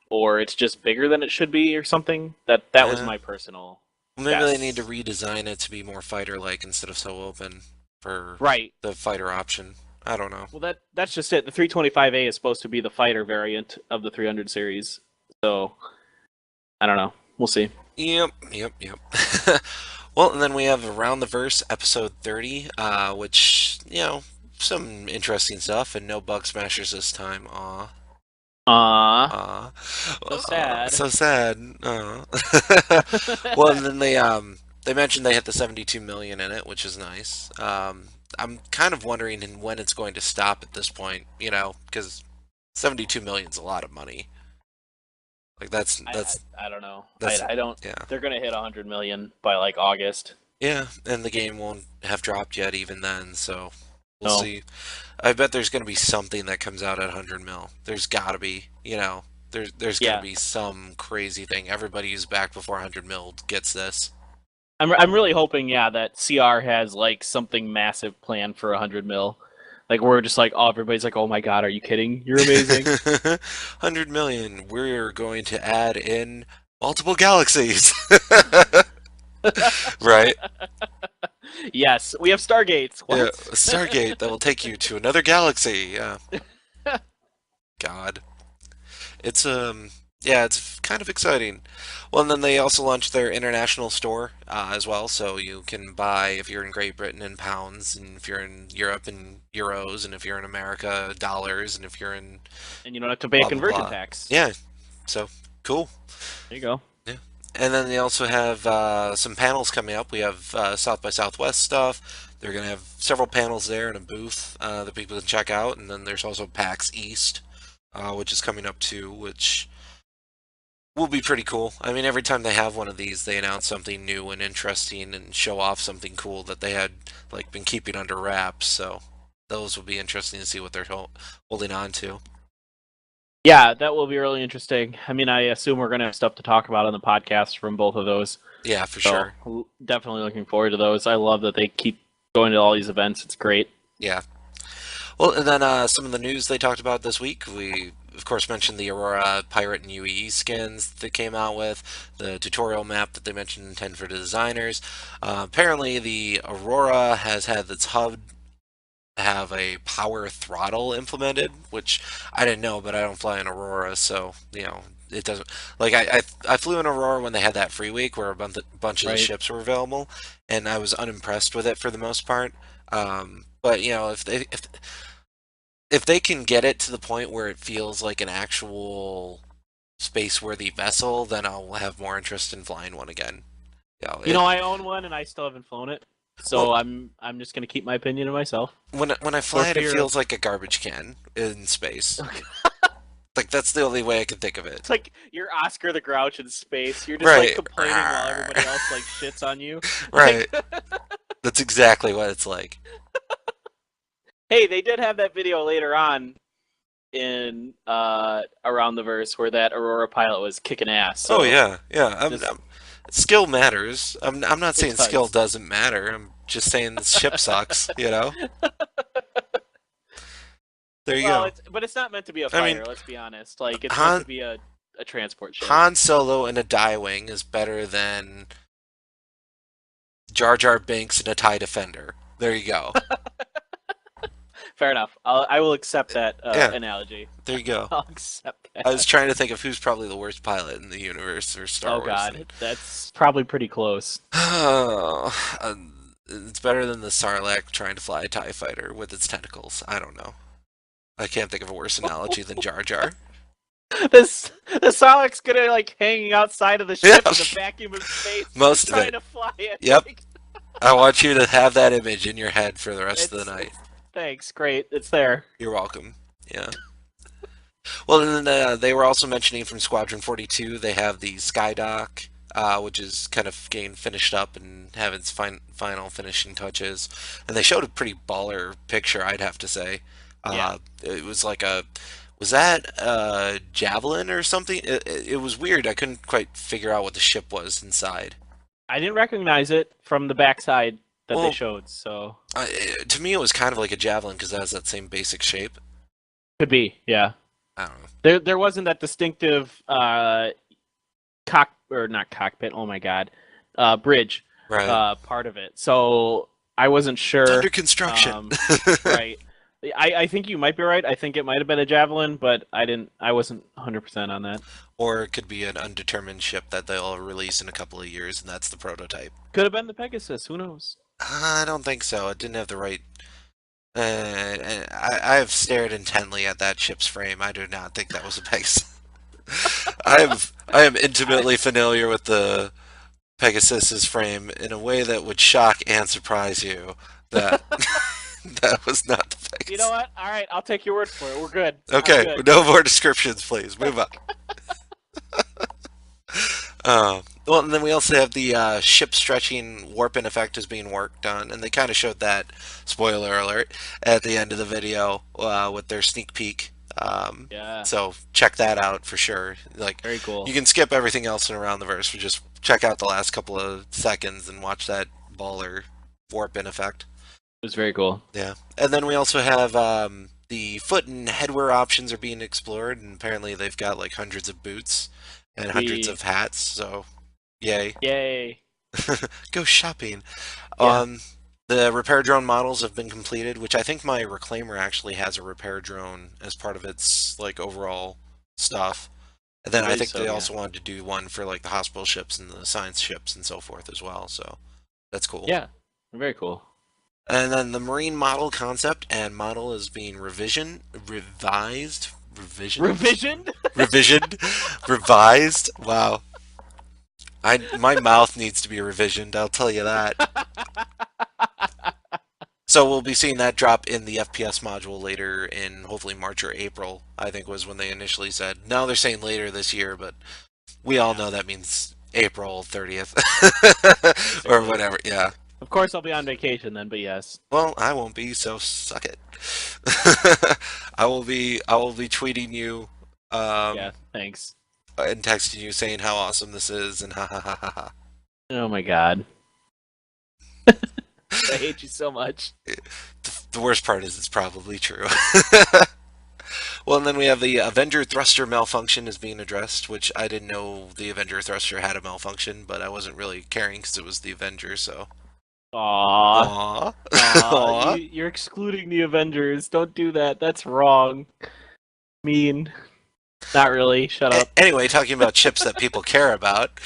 or it's just bigger than it should be, or something. That was Yeah. my personal Well, maybe they need to guess. redesign it to be more fighter-like instead of so open for Right. the fighter option. I don't know. Well, that's just it. The 325A is supposed to be the fighter variant of the 300 series. So I don't know. We'll see. Yep, yep, yep. Well, and then we have Around the Verse episode 30, which, some interesting stuff, and no bug smashers this time. Aw. Ah, Aw. so sad. So sad. Aw. Well, and then they mentioned they hit the 72 million in it, which is nice. I'm kind of wondering when it's going to stop at this point, because 72 million is a lot of money. Like I don't know. that's I don't. yeah. They're gonna hit 100 million by like August. Yeah, and the game won't have dropped yet even then, so we'll No. see. I bet there's going to be something that comes out at 100 mil. There's got to be, there's going to Yeah. be some crazy thing. Everybody who's back before 100 mil gets this. I'm really hoping, yeah, that CR has like something massive planned for 100 mil. Like we're just like, oh, everybody's like, oh my god, are you kidding? You're amazing. 100 million. We're going to add in multiple galaxies. Right? Yes, we have Stargates. Yeah, What? a Stargate that will take you to another galaxy. Yeah. God. It's yeah, it's kind of exciting. Well, and then they also launched their international store as well, so you can buy if you're in Great Britain in pounds, and if you're in Europe in euros, and if you're in America dollars, and if you're in And you don't have to pay a blah blah conversion blah. tax. Yeah, so cool. There you go. Yeah. And then they also have some panels coming up. We have South by Southwest stuff. They're going to have several panels there in a booth that people can check out. And then there's also PAX East, which is coming up too, which will be pretty cool. I mean, every time they have one of these, they announce something new and interesting and show off something cool that they had like been keeping under wraps. So those will be interesting to see what they're holding on to. Yeah, that will be really interesting. I mean, I assume we're going to have stuff to talk about on the podcast from both of those. Yeah, for So sure. definitely looking forward to those. I love that they keep going to all these events. It's great. Yeah. Well, and then some of the news they talked about this week, we of course mentioned the Aurora Pirate and UE skins that came out with, the tutorial map that they mentioned, 10 for the designers. Apparently, the Aurora has had its HUD have a power throttle implemented, which I didn't know, but I don't fly an Aurora, so it doesn't like I flew an Aurora when they had that free week where bunch of the Right. ships were available, and I was unimpressed with it for the most part. But if they can get it to the point where it feels like an actual space-worthy vessel, then I'll have more interest in flying one again. You know, I own one and I still haven't flown it. Well, So I'm just going to keep my opinion to myself when I for fly it, it fear of feels like a garbage can in space. Like that's the only way I can think of it. It's like you're Oscar the Grouch in space. You're just like Right. complaining while everybody else like shits on you. Like, Right. That's exactly what it's like. hey, they did have that video later on in around the verse where that Aurora pilot was kicking ass. Oh So yeah, yeah. just Skill matters. I'm not it saying skill does. doesn't matter. I'm just saying the ship sucks. There you Well, go. it's not meant to be a I mean, fighter. Let's be honest. Like it's meant to Han be a transport ship. Han Solo in a die wing is better than Jar Jar Binks in a TIE Defender. There you go. Fair enough. I will accept that Yeah, analogy. there you go. I'll accept I was that. trying to think of who's probably the worst pilot in the universe or Star Oh Wars, God, that's probably pretty close. it's better than the Sarlacc trying to fly a TIE fighter with its tentacles. I don't know. I can't think of a worse analogy than Jar Jar. This the Sarlacc's gonna like hanging outside of the Yeah, ship in the vacuum of space, most of trying it. to fly it. Yep. Like, I want you to have that image in your head for the rest of the night. it's thanks, great, it's there. You're welcome. Yeah. Well, then they were also mentioning from Squadron 42, they have the Skydock, which is kind of getting finished up and have its final finishing touches. And they showed a pretty baller picture, I'd have to say. Yeah, It was like was that a Javelin or something? It was weird. I couldn't quite figure out what the ship was inside. I didn't recognize it from the backside that they Well, showed, so to me, it was kind of like a Javelin because it has that same basic shape. could be. Yeah, I don't know. there wasn't that distinctive cock or not cockpit. Oh my God, bridge Right. part of it. So I wasn't It's sure. under construction. Right. I think you might be right. I think it might have been a javelin, but I wasn't 100% on that. Or it could be an undetermined ship that they'll release in a couple of years, and that's the prototype. Could have been the Pegasus. Who knows? I don't think so. It didn't have the right. I have stared intently at that ship's frame. I do not think that was a Pegasus. I am I, intimately familiar with the Pegasus's frame in a way that would shock and surprise you. That that was not the you know Pegasus. what? All right, I'll take your word for it. We're good. I'm Okay, good. no more descriptions, please. Move on. Well, and then we also have the ship stretching warp in effect is being worked on, and they kind of showed that, spoiler alert, at the end of the video with their sneak peek. Yeah, So check that out for sure. Like, very you cool. can skip everything else in Around the Verse, but just check out the last couple of seconds and watch that baller warp in effect. It was very cool. Yeah, and then we also have the foot and headwear options are being explored, and apparently they've got like hundreds of boots and hundreds We of hats. So, yay! yay. Go shopping. Yeah, Um, the repair drone models have been completed, which I think my Reclaimer actually has a repair drone as part of its like overall stuff. And I then I believe think so. they Yeah, also wanted to do one for like the hospital ships and the science ships and so forth as well. So that's cool. yeah, very cool. And then the marine model concept and model is being revisioned, Revision. revisioned, revised. Wow. My mouth needs to be revisioned, I'll tell you that. So we'll be seeing that drop in the FPS module later in hopefully March or April, I think was when they initially said. Now they're saying later this year, but we all Yeah, know that means April 30th or basically. whatever. Yeah. Of course, I'll be on vacation then, but yes. Well, I won't be, so suck it. I will be tweeting you Yeah, um thanks. and texting you saying how awesome this is and ha ha ha ha ha. Oh my god. I hate you so much. The worst part is it's probably true. Well, and then we have the Avenger thruster malfunction is being addressed, which I didn't know the Avenger thruster had a malfunction, but I wasn't really caring because it was the Avenger, so. Aw. Aww. Aw, Aww. you're excluding the Avengers. Don't do that. That's wrong. Mean. Not really. Shut up. Anyway, talking about chips that people care about,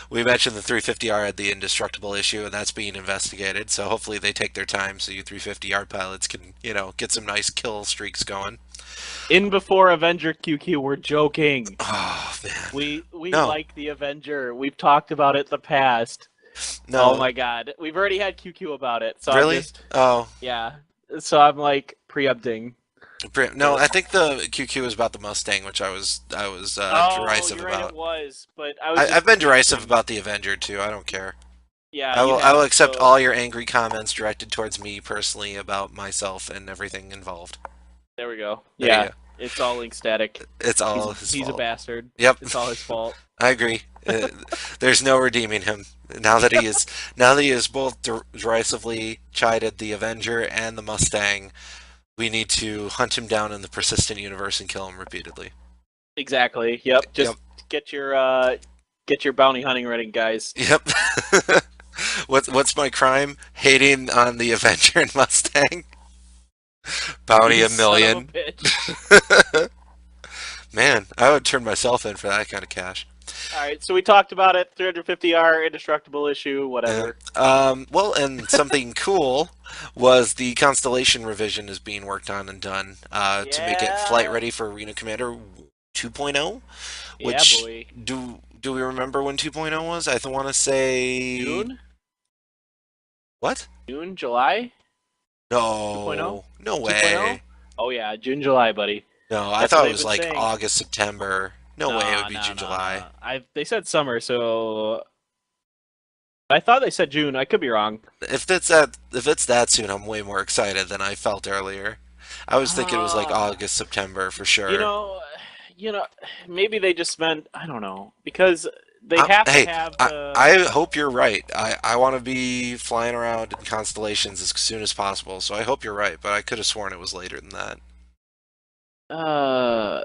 we mentioned the 350R had the indestructible issue, and that's being investigated. So hopefully they take their time so you 350R pilots can, get some nice kill streaks going. In before Avenger QQ, we're joking. Oh, man. We No, like the Avenger. We've talked about it in the past. Oh no. my god. We've already had QQ about it, so I'm Really? just Oh, yeah. So I'm like preempting. no, I think the QQ was about the Mustang, which I was Oh, derisive you're right, it about. was, but I was I've just been derisive preempting. about the Avenger too. I don't care. Yeah, I you will I will have. accept So all your angry comments directed towards me personally about myself and everything involved. there we go. There you Yeah, go. it's all Link Static. It's all his He's a fault. bastard. Yep, It's all his fault. I agree. There's no redeeming him now that he is both derisively chided the Avenger and the Mustang. We need to hunt him down in the persistent universe and kill him repeatedly. Exactly. Yep. Yep. Just get your bounty hunting ready, guys. Yep. What's my crime? Hating on the Avenger and Mustang. Bounty You a son of a million. bitch. Man, I would turn myself in for that kind of cash. All right, so we talked about it. 350R indestructible issue, Yeah. whatever. Well, and something cool was the Constellation revision is being worked on and done to make it flight Yeah. ready for Arena Commander 2.0. Yeah, Which boy. do we remember when 2.0 was? I want to say June? what? June, July? 2.0? No, no 2.0? way. Oh yeah, June, July, buddy. No, I That's what thought it they've was been like saying. August, September. No way it would Nah, be nah, June, nah, July. nah. They said summer, so I thought they said June. I could be wrong. If it's that soon, I'm way more excited than I felt earlier. I was thinking it was like Ah, August, September for you sure. know, you know, maybe they just meant I don't know because they have to Hey, have I, the. I hope you're right. I want to be flying around in constellations as soon as possible, so I hope you're right, but I could have sworn it was later than that. Uh,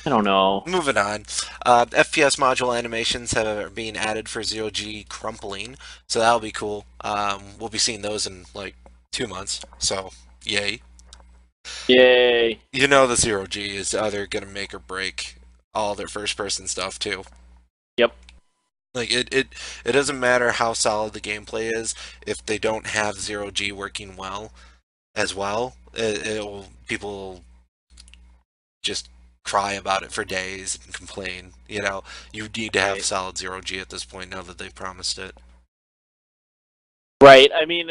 I don't know. Moving on. FPS module animations are being added for zero G crumpling, so that'll be cool. We'll be seeing those in like 2 months, so yay. Yay! You know the zero G is either gonna make or break all their first person stuff too. Yep. Like it doesn't matter how solid the gameplay is if they don't have zero G working well as well. It'll people will just cry about it for days and complain. You need to have Right. solid zero G at this point now that they've promised it. Right. I mean,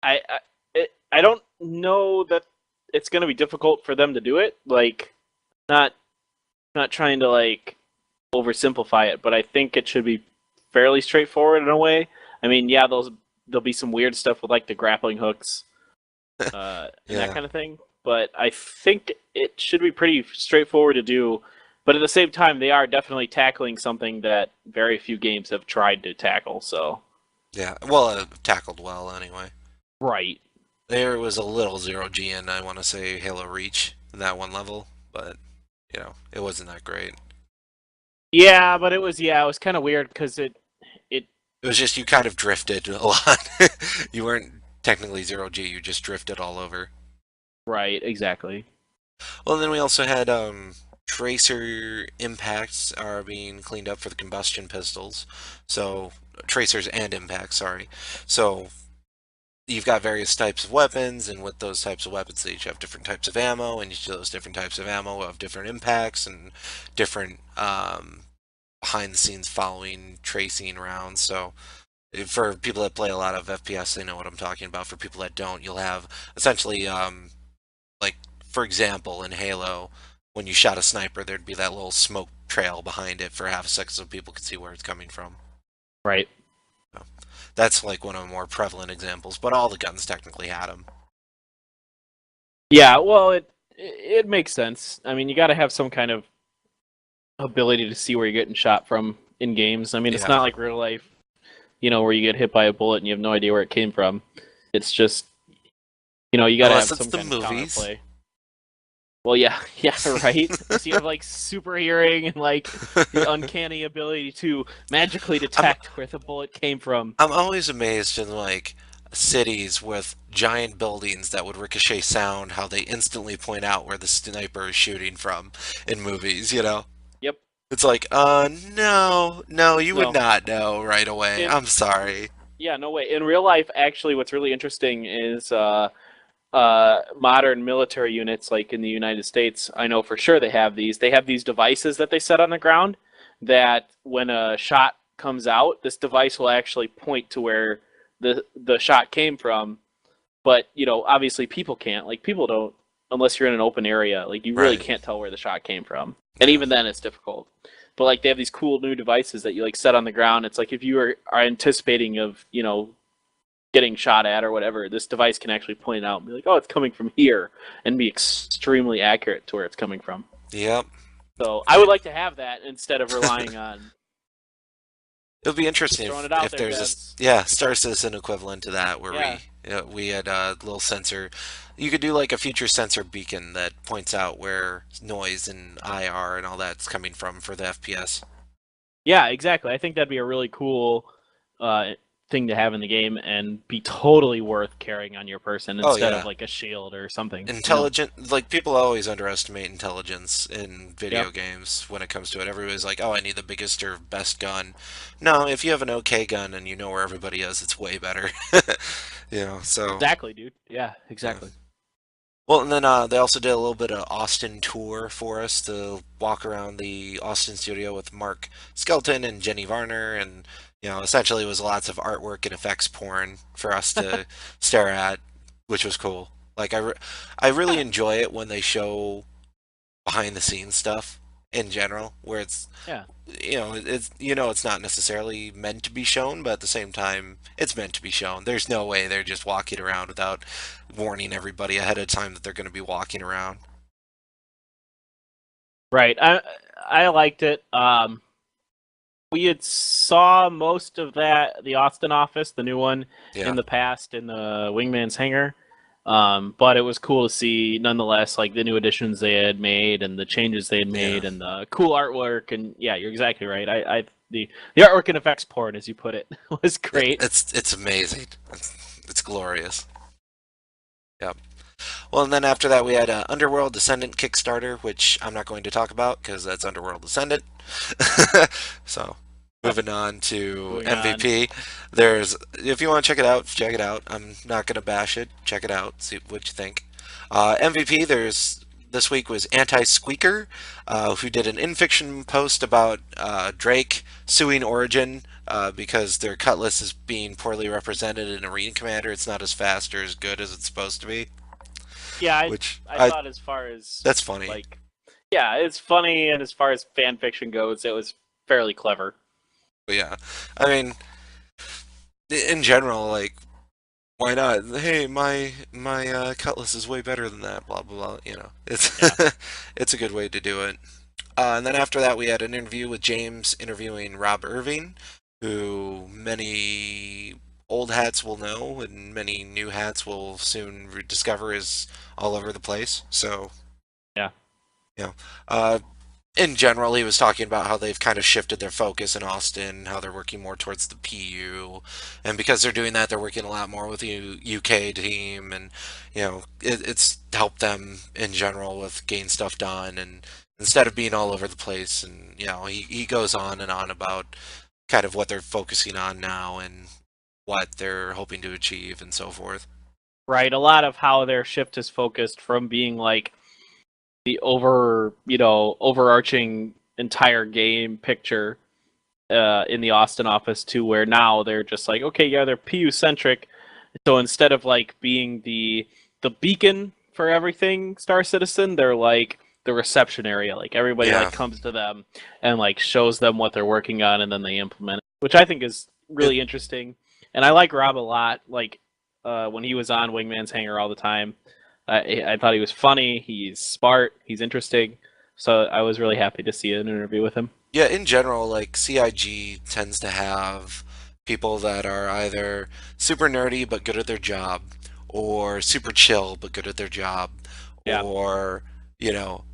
I don't know that it's going to be difficult for them to do it. Like, not not trying to like oversimplify it, but I think it should be fairly straightforward in a way. I mean, yeah, there'll be some weird stuff with like the grappling hooks, and that Yeah. kind of thing. But I think it should be pretty straightforward to do. But at the same time, they are definitely tackling something that very few games have tried to tackle. So Yeah. Well, tackled well anyway. right. There was a little zero G in, I want to say, Halo Reach in that one level, but it wasn't that great. Yeah, but it was kind of weird because it It was just you kind of drifted a lot. You weren't technically zero G, you just drifted all over. right exactly. Well, then we also had tracer impacts are being cleaned up for the combustion pistols. So tracers and impacts, sorry. So you've got various types of weapons, and with those types of weapons, they each have different types of ammo, and each of those different types of ammo have different impacts and different behind the scenes following tracing rounds. So for people that play a lot of FPS, they know what I'm talking about. For people that don't, you'll have essentially like for example in Halo, when you shot a sniper, there'd be that little smoke trail behind it for half a second so people could see where it's coming from. Right. So that's like one of the more prevalent examples, but all the guns technically had them. Yeah, well, it makes sense. I mean, you got to have some kind of ability to see where you're getting shot from in games. I mean, it's Yeah. not like real life, where you get hit by a bullet and you have no idea where it came from. It's just, you got to Unless have it's some the kind of movies. counterplay. Well, yeah, yeah, right. Unless you have like super hearing and like the uncanny ability to magically I'm detect where the bullet came from. I'm always amazed in like cities with giant buildings that would ricochet sound, how they instantly point out where the sniper is shooting from in movies, you know? Yep. It's like, no, no, you would No. not know right away. In I'm sorry. Yeah, no way. In real life, actually, what's really interesting is modern military units, like in the United States, I know for sure they have these. They have these devices that they set on the ground that when a shot comes out, this device will actually point to where the shot came from. But, obviously people can't. Like people don't unless you're in an open area. Like you really Right. can't tell where the shot came from. And Yeah. even then it's difficult. But like they have these cool new devices that you like set on the ground. It's like if you are anticipating of, getting shot at or whatever, this device can actually point it out and be like, "Oh, it's coming from here," and be extremely accurate to where it's coming from. Yep. So I would like to have that instead of relying on It'll be just interesting throwing it out if there, there's devs. yeah, Star Citizen equivalent to that where Yeah, we had a little sensor. You could do like a future sensor beacon that points out where noise and IR and all that's coming from for the FPS. yeah, exactly. I think that'd be a really cool uh, thing to have in the game and be totally worth carrying on your person Oh instead of yeah. like a shield or something. Intelligent, like people always underestimate intelligence in Yep. video games when it comes to it. Everybody's like, "Oh, I need the biggest or best gun." No, if you have an okay gun and you know where everybody is, it's way better. So Exactly, dude. Yeah, yeah. exactly. Well, and then they also did a little bit of Austin tour for us to walk around the Austin studio with Mark Skelton and Jenny Varner, and essentially it was lots of artwork and effects porn for us to stare at, which was cool. Like I really enjoy it when they show behind the scenes stuff in general, where it's Yeah. it's not necessarily meant to be shown, but at the same time, it's meant to be shown. There's no way they're just walking around without warning everybody ahead of time that they're going to be walking around. Right. I liked it. We had saw most of the Austin office, the new one, Yeah, in the past in the Wingman's hangar. But it was cool to see nonetheless, like the new additions they had made and the changes they had yeah. made and the cool artwork. And yeah, you're exactly right. The artwork and effects porn, as you put it, was great. It's amazing. It's glorious. Yep. Well, and then after that, we had Underworld Descendant Kickstarter, which I'm not going to talk about because that's Underworld Descendant. So, moving on to Moving on. MVP. If you want to check it out, check it out. I'm not going to bash it. Check it out. See what you think. MVP. This week was Anti Squeaker, who did an in-fiction post about Drake suing Origin because their Cutlass is being poorly represented in Arena Commander. It's not as fast or as good as it's supposed to be. Yeah, Which I thought as far as that's funny. like yeah, it's funny, and as far as fan fiction goes, it was fairly clever. But yeah, I mean, in general, like, why not? Hey, my Cutlass is way better than that. Blah blah blah. It's Yeah. it's a good way to do it. And then after that, we had an interview with James interviewing Rob Irving, who many old hats will know, and many new hats will soon discover is all over the place. So, Yeah. you know, uh, in general, he was talking about how they've kind of shifted their focus in Austin, how they're working more towards the PU, and because they're doing that, they're working a lot more with the UK team, and it's helped them in general with getting stuff done, and instead of being all over the place, and he goes on and on about kind of what they're focusing on now and what they're hoping to achieve and so forth. Right. A lot of how their shift is focused from being like the overarching entire game picture in the Austin office to where now they're just like, okay, yeah, they're PU centric. So instead of like being the beacon for everything Star Citizen, they're like the reception area. Like everybody Yeah. like comes to them and like shows them what they're working on, and then they implement it, which I think is It, really interesting. And I like Rob a lot. Like when he was on Wingman's Hangar all the time, I thought he was funny. He's smart. He's interesting. So I was really happy to see an interview with him. yeah, in general, like CIG tends to have people that are either super nerdy but good at their job, or super chill but good at their job, Yeah, or, you know,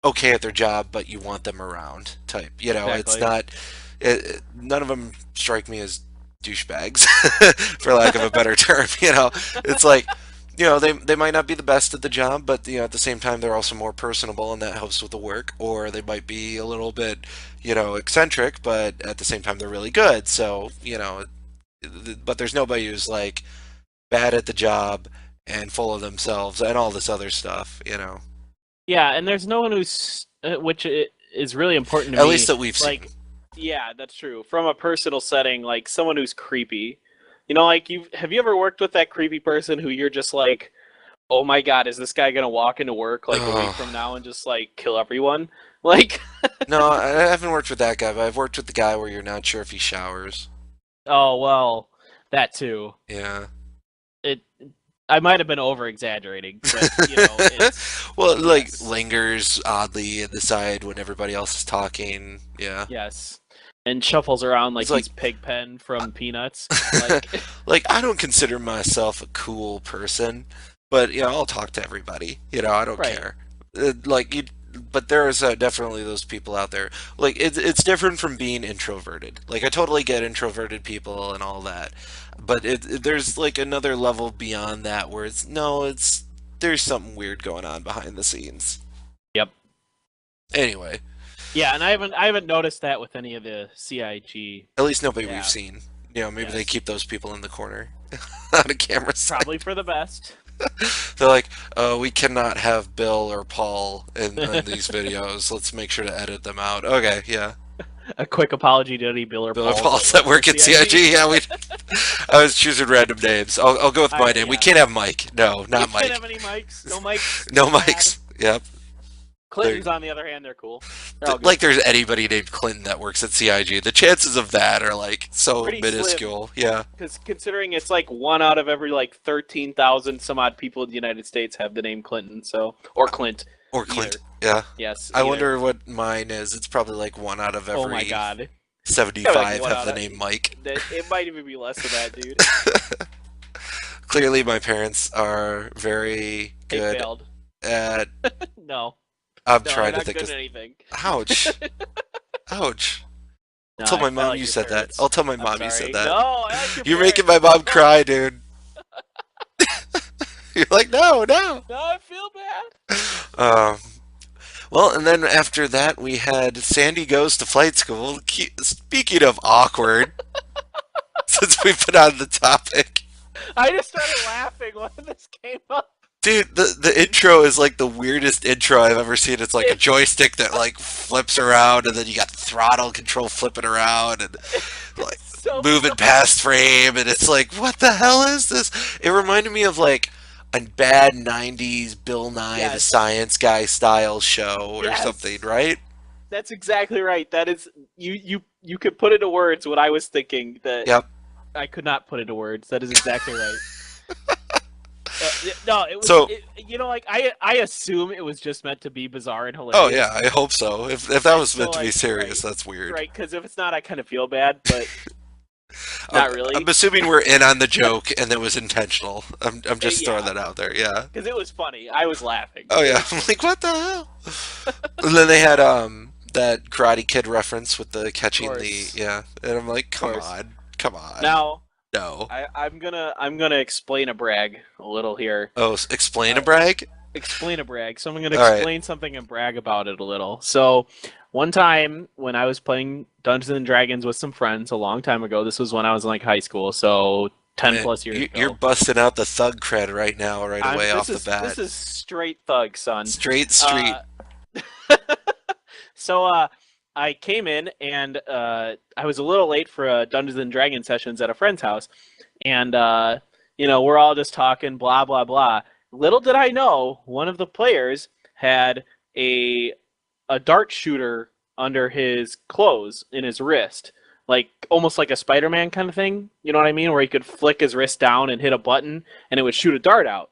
okay at their job but you want them around type. It's exactly. not, none of them strike me as douchebags, for lack of a better term. It's like, they might not be the best at the job, but at the same time they're also more personable, and that helps with the work. Or they might be a little bit, eccentric, but at the same time they're really good. So, but there's nobody who's like bad at the job and full of themselves and all this other stuff. Yeah, and there's no one who's is really important to At least me. that we've seen. Like, yeah, that's true. From a personal setting, like someone who's creepy. You know, like you have you ever worked with that creepy person who you're just like, oh my god, is this guy gonna walk into work like a week from Oh. now and just like kill everyone? Like, No, I haven't worked with that guy, but I've worked with the guy where you're not sure if he showers. oh well, that too. Yeah. It I might have been over exaggerating, but it's Well, it, like, yes, lingers oddly at the side when everybody else is talking. Yeah. yes, and shuffles around like It's like, he's Pigpen from Peanuts. Like, like, I don't consider myself a cool person, but I'll talk to everybody. I don't right. care. Like you, but there's definitely those people out there. Like it's different from being introverted. Like I totally get introverted people and all that, but there's like another level beyond that where it's no, it's there's something weird going on behind the scenes. Yep. Anyway, Yeah, and I haven't noticed that with any of the CIG at least nobody we've staff. seen. Maybe they Yes, keep those people in the corner on a camera side. probably for the best. They're like, we cannot have Bill or Paul in these videos. Let's make sure to edit them out. Okay, yeah. A quick apology to any Bill or Bill or Pauls Paul's that that work for work at CIG. CIG. Yeah, I was choosing random names. I'll go with my name. We Yeah, can't have Mike. No, we not can't Mike. have any mics. No mics. No Bad. Mikes. Yep. They're, Clintons, on the other hand, they're cool. They're all good. like there's anybody named Clinton that works at CIG. The chances of that are like so Pretty slim, minuscule. Yeah. because considering it's like one out of every like 13,000 some odd people in the United States have the name Clinton. So or Clint, Or either. Clint. Yeah. Yes, I either. wonder what mine is. It's probably like one out of Oh my every god. Probably like 75 one have out the of name Mike. it might even be less than that, dude. Clearly, my parents are very They good failed. at. No, I'm no, they're trying to not think good of. at anything. Ouch. Ouch. I'll No, tell my I mom like you your said that. parents. I'll tell my I'm mom you said sorry. that. No, I like your You're making parents. my mom No, cry, dude. You're like, no, no. no, I feel bad. Um, well, and then after that, we had Sandy Goes to Flight School. Speaking of awkward, since we've been on the topic, I just started laughing when this came up. dude, the intro is like the weirdest intro I've ever seen. It's like a joystick that like flips around, and then you got throttle control flipping around, and like It's so moving funny. past frame, and it's like, what the hell is this? It reminded me of like a bad '90s Bill Nye the Yes, Science Guy style show or something, yes, right? that's exactly right. That is you could put into words what I was thinking that Yep. I could not put into words. That is exactly right. No, it was. So, Like I assume it was just meant to be bizarre and oh yeah, hilarious. I hope so. If that And was so, meant to be like, serious, right, that's weird. right. Because if it's not, I kind of feel bad, but I'm, not I'm really. assuming we're in on the joke and it was intentional. I'm just throwing Yeah, that out there. Yeah. because it was funny. I was laughing. Oh It yeah. was I'm funny. like, what the hell? And then they had that Karate Kid reference with the Of catching the course, yeah, and I'm like, of come course. on, come on, Now no. I'm gonna explain a brag a little here. Oh, explain a Uh, brag. Explain a brag. So I'm gonna All right. explain something and brag about it a little. So one time when I was playing Dungeons and Dragons with some friends a long time ago, this was when I was in like high school, so 10 Man, plus years you're ago. busting out the thug cred right now, right I'm away this off the is bat. this is straight thug, son. Straight street. Uh, so I came in and I was a little late for a Dungeons and Dragons sessions at a friend's house, and we're all just talking, blah blah blah. Little did I know, one of the players had a a dart shooter under his clothes in his wrist, like almost like a Spider-Man kind of thing. You know what I mean? Where he could flick his wrist down and hit a button, and it would shoot a dart out.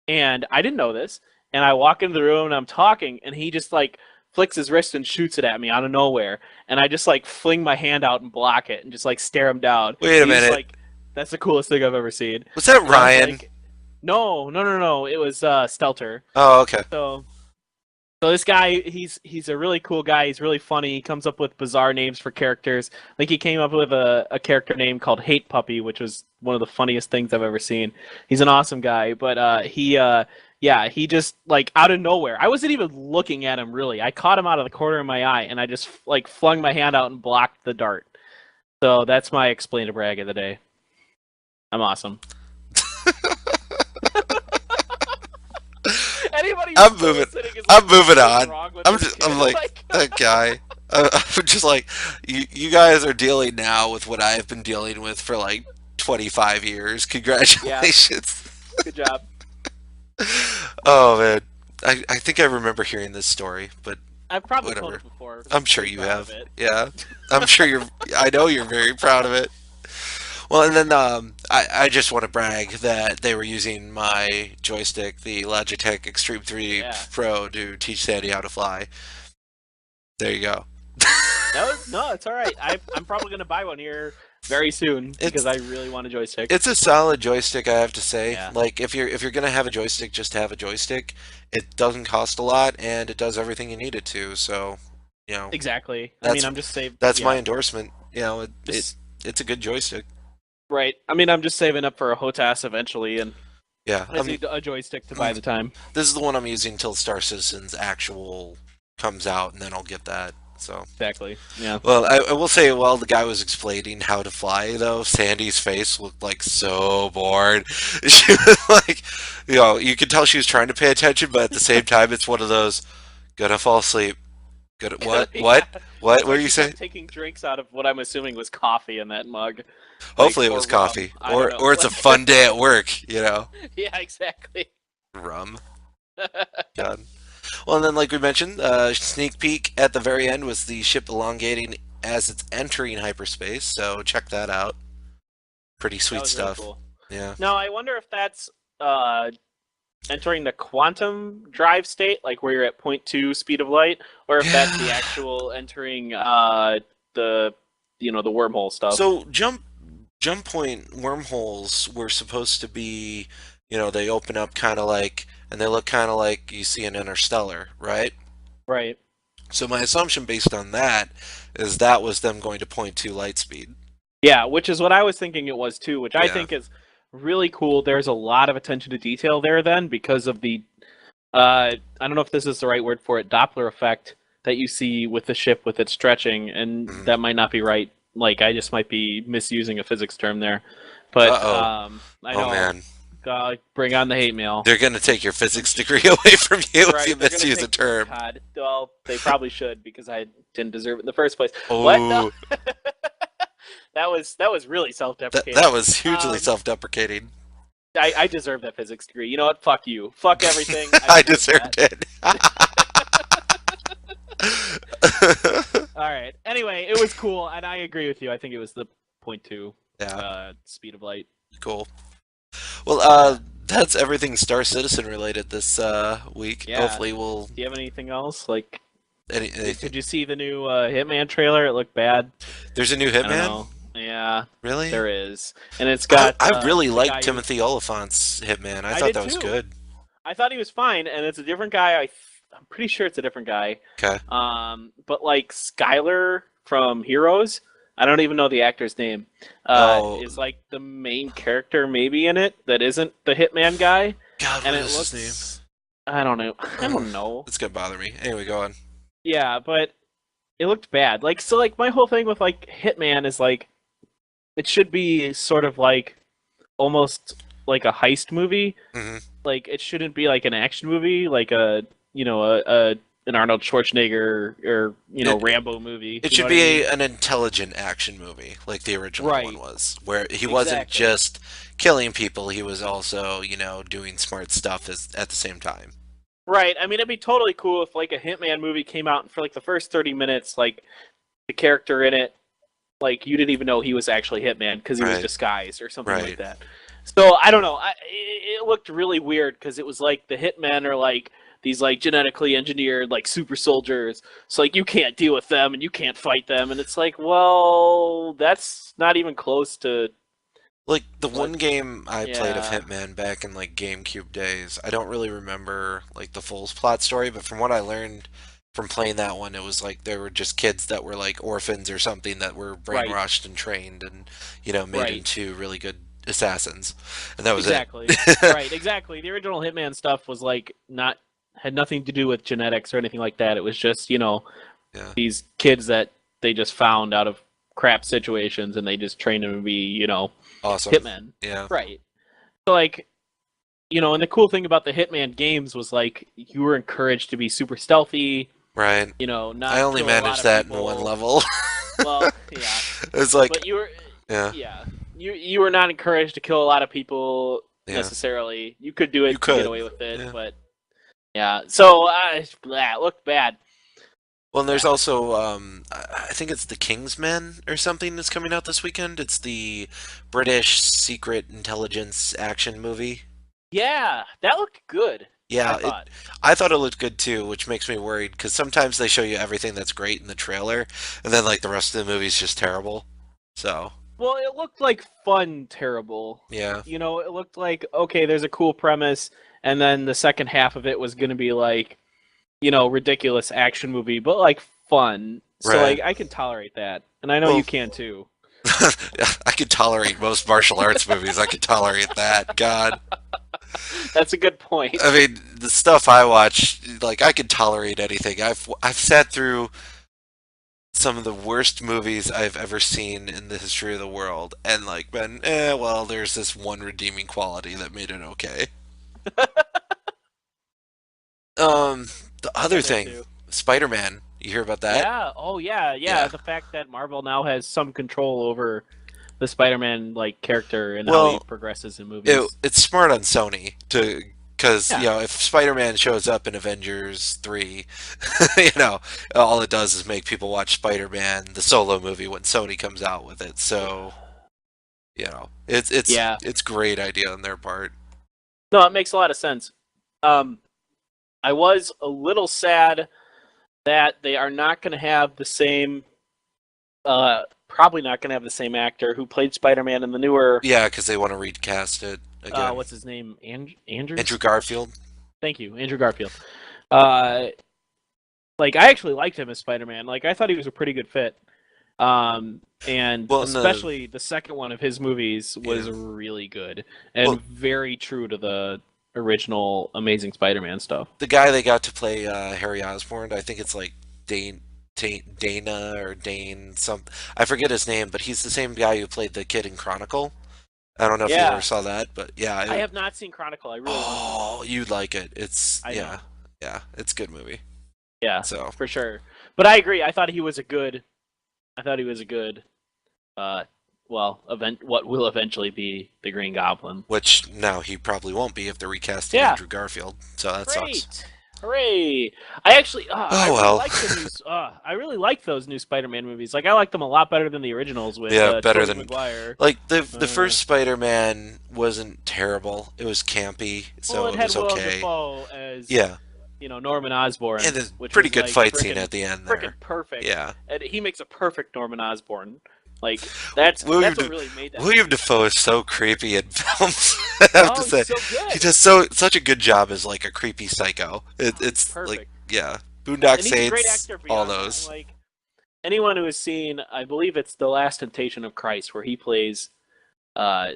And I didn't know this. And I walk into the room and I'm talking, and he just like flicks his wrist and shoots it at me out of nowhere. And I just like fling my hand out and block it and just like stare him down. Wait a He's minute. like, "That's the coolest thing I've ever seen." Was that And I was Ryan? like, "No, no, no, no. It was Stelter." Oh, okay. So so this guy, he's a really cool guy. He's really funny. He comes up with bizarre names for characters. Like he came up with a character name called Hate Puppy, which was one of the funniest things I've ever seen. He's an awesome guy, but yeah, he just like out of nowhere. I wasn't even looking at him really. I caught him out of the corner of my eye, and I just like flung my hand out and blocked the dart. So that's my explain to brag of the day. I'm awesome. Anybody who's I'm still moving. listening is I'm like, moving "What's on. wrong with I'm this just. kid?" I'm like that guy. I'm just like you guys are dealing now with what I've been dealing with for like 25 years. Yeah, Congratulations. good job. Oh man, I think I remember hearing this story, but I've probably told whatever. it before. I'm sure Pretty you proud of have. it. Yeah, I'm sure you're. I know you're very proud of it. Well, and then I just want to brag that they were using my joystick, the Logitech Extreme 3 Yeah. Pro, to teach Sandy how to fly. There you go. No, it's all right. I'm probably gonna buy one here very soon It's because I really want a joystick. it's a solid joystick, I have to say. Yeah, Like if you're gonna have a joystick, just have a joystick. It doesn't cost a lot, and it does everything you need it to. So, you know, exactly. I mean, that's I'm just saving. that's my Yeah, endorsement. You know, just it's a good joystick. right. I mean, I'm just saving up for a HOTAS eventually, and Yeah, I just need a joystick to buy the time. this is the one I'm using until Star Citizen's actual comes out, and then I'll get that. So, Exactly. Yeah. well, I will say, while the guy was explaining how to fly, though, Sandy's face looked like so bored. She was like, you could tell she was trying to pay attention, but at the same time, it's one of those, gonna fall asleep. Gonna what? Yeah. What? What? It's What like are you she saying? kept taking drinks out of what I'm assuming was coffee in that mug, like Hopefully, it or was rum. coffee, I don't or know. it's a fun day at work. Yeah, exactly. Rum. God. Well, and then, like we mentioned, sneak peek at the very end was the ship elongating as it's entering hyperspace. So check that out. Pretty That sweet was really stuff. cool. Yeah. Now I wonder if that's uh, entering the quantum drive state, like where you're at point 0.2 speed of light, or if that's the Yeah. actual entering the the wormhole stuff. So jump point wormholes were supposed to be, they open up kind of like, and they look kind of like you see in Interstellar, right? Right. So my assumption based on that is that was them going to point 0.2 light speed. Yeah, which is what I was thinking it was too, which I Yeah. think is really cool. There's a lot of attention to detail there then because of the I don't know if this is the right word for it, Doppler effect that you see with the ship with its stretching, and Mhm. that might not be right. Like I just might be misusing a physics term there. But Uh-oh. I Oh know. man. Bring on the hate mail. They're going to take your physics degree away from you if Right, you they're gonna misuse a take term. God. Well, they probably should because I didn't deserve it in the first place. What? No. Oh, That was really that, self-deprecating. that was hugely Um, self-deprecating. I deserve that physics degree. You know what? Fuck you. Fuck everything. I deserve deserved it. All right. Anyway, it was cool, and I agree with you. I think it was the .2 Yeah, speed of light. cool. Well, that's everything Star Citizen related this week. Yeah. Hopefully, we'll Do you have anything else? Like, anything. did you see the new Hitman trailer? It looked bad. There's a new I don't Hitman. know. Yeah, Really? there is, and it's got. I really the liked guy who- Timothy Oliphant's Hitman. I I thought did that was too. good. I thought he was fine, and it's a different guy. I'm pretty sure it's a different guy. Okay. But like Skylar from Heroes, I don't even know the actor's name. Oh. Is like the main character maybe in it that isn't the Hitman guy, God, and what it is looks. his I don't know. I don't know. It's gonna bother me. Anyway, go on. Yeah, but it looked bad. Like so, like my whole thing with like Hitman is like it should be sort of like almost like a heist movie. Hmm. Like it shouldn't be like an action movie, like a an Arnold Schwarzenegger or It Rambo movie. it You know should what I be mean? an intelligent action movie, like the original one Right. was, where he wasn't Exactly. just killing people, he was also, doing smart stuff at the same time. Right. I mean, it'd be totally cool if like a Hitman movie came out and for like the first 30 minutes, like the character in it, like you didn't even know he was actually Hitman because he was Right, disguised or something like right. that. So I don't know. It looked really weird because it was like the Hitmen are like these like genetically engineered like super soldiers. So like you can't deal with them and you can't fight them, and it's like, well, that's not even close to Like the what. one game I played of Yeah. Hitman back in like GameCube days, I don't really remember like the full plot story, but from what I learned from playing that one, it was like they were just kids that were like orphans or something that were Right. brainwashed and trained and made Right. into really good assassins, and that was it. Exactly. Right. Exactly. The original Hitman stuff was like not had nothing to do with genetics or anything like that. It was just Yeah, these kids that they just found out of crap situations and they just trained them to be awesome. hitmen. Yeah, Right. So like and the cool thing about the Hitman games was like you were encouraged to be super stealthy, right. I not only kill a lot managed of that in one people. level. Well, yeah, It's like, but you were, yeah, yeah, you were not encouraged to kill a lot of people yeah, necessarily. You could do you it and get could. away with it, Yeah. but yeah. So it looked bad. Well, and there's Bad. also I think it's the Kingsman or something that's coming out this weekend. It's the British secret intelligence action movie. Yeah, that looked good. I Yeah, thought. I thought it looked good too, which makes me worried because sometimes they show you everything that's great in the trailer, and then like the rest of the movie's just terrible. So, Well, it looked like fun, terrible. yeah, It looked like okay, there's a cool premise, and then the second half of it was going to be like, ridiculous action movie, but like fun. So right. like I can tolerate that, and I know you Well, can too. I could tolerate most martial arts movies. I could tolerate that. God. That's a good point. I mean, the stuff I watch, like I could tolerate anything. I've sat through some of the worst movies I've ever seen in the history of the world, and like been, well, there's this one redeeming quality that made it okay. Um, the I've other been there thing, too. Spider-Man. You hear about that? Yeah. Oh yeah. Yeah. Yeah. The fact that Marvel now has some control over the Spider-Man like character and how he Well, progresses in movies. it's smart on Sony to, because Yeah. if Spider-Man shows up in Avengers 3, you know, all it does is make people watch Spider-Man, the solo movie, when Sony comes out with it. So, Yeah. it's great idea on their part. No, it makes a lot of sense. Um, I was a little sad that they are not going to have the same, probably not going to have the same actor who played Spider-Man in the newer, Yeah, because they want to recast it again. what's his name, Andrew Andrews? Garfield. Thank you, Andrew Garfield. Uh, like I actually liked him as Spider-Man. Like I thought he was a pretty good fit. And Well, in the especially the second one of his movies yeah, was really good well, and very true to the original Amazing Spider-Man stuff. the guy they got to play Harry Osborn, I think it's like Dana or Dane some. I forget his name, but he's the same guy who played the kid in Chronicle. I don't know if you ever Yeah, saw that, but yeah. I have not seen Chronicle. I really want to. Oh, you'd like it. I Yeah, know. yeah, it's a good movie. Yeah, So, for sure. But I agree. I thought he was a good. I thought he was a good. Uh, what will eventually be the Green Goblin. which now he probably won't be if they're recasting Yeah, Andrew Garfield. So that sucks. great. Hooray! I actually, I Oh really well. like the new. I really like those new Spider-Man movies. Like, I like them a lot better than the originals with Yeah, better Tobey than Maguire. like the Uh, first Spider-Man wasn't terrible. It was campy, well, so it it had was Willem okay. Dafoe as Yeah, Norman Osborn, and a which pretty was good like fight scene at the end frickin' there. perfect, Yeah. and he makes a perfect Norman Osborn. Like William that's what De- really made that William movie. Dafoe is so creepy in films. I have to Oh, he's say, so he good. does such a good job as like a creepy psycho. Oh, he's It's like, perfect, yeah, Boondock and he's a great Saints, actor all beyond that. those. Like anyone who has seen, I believe it's The Last Temptation of Christ, where he plays uh,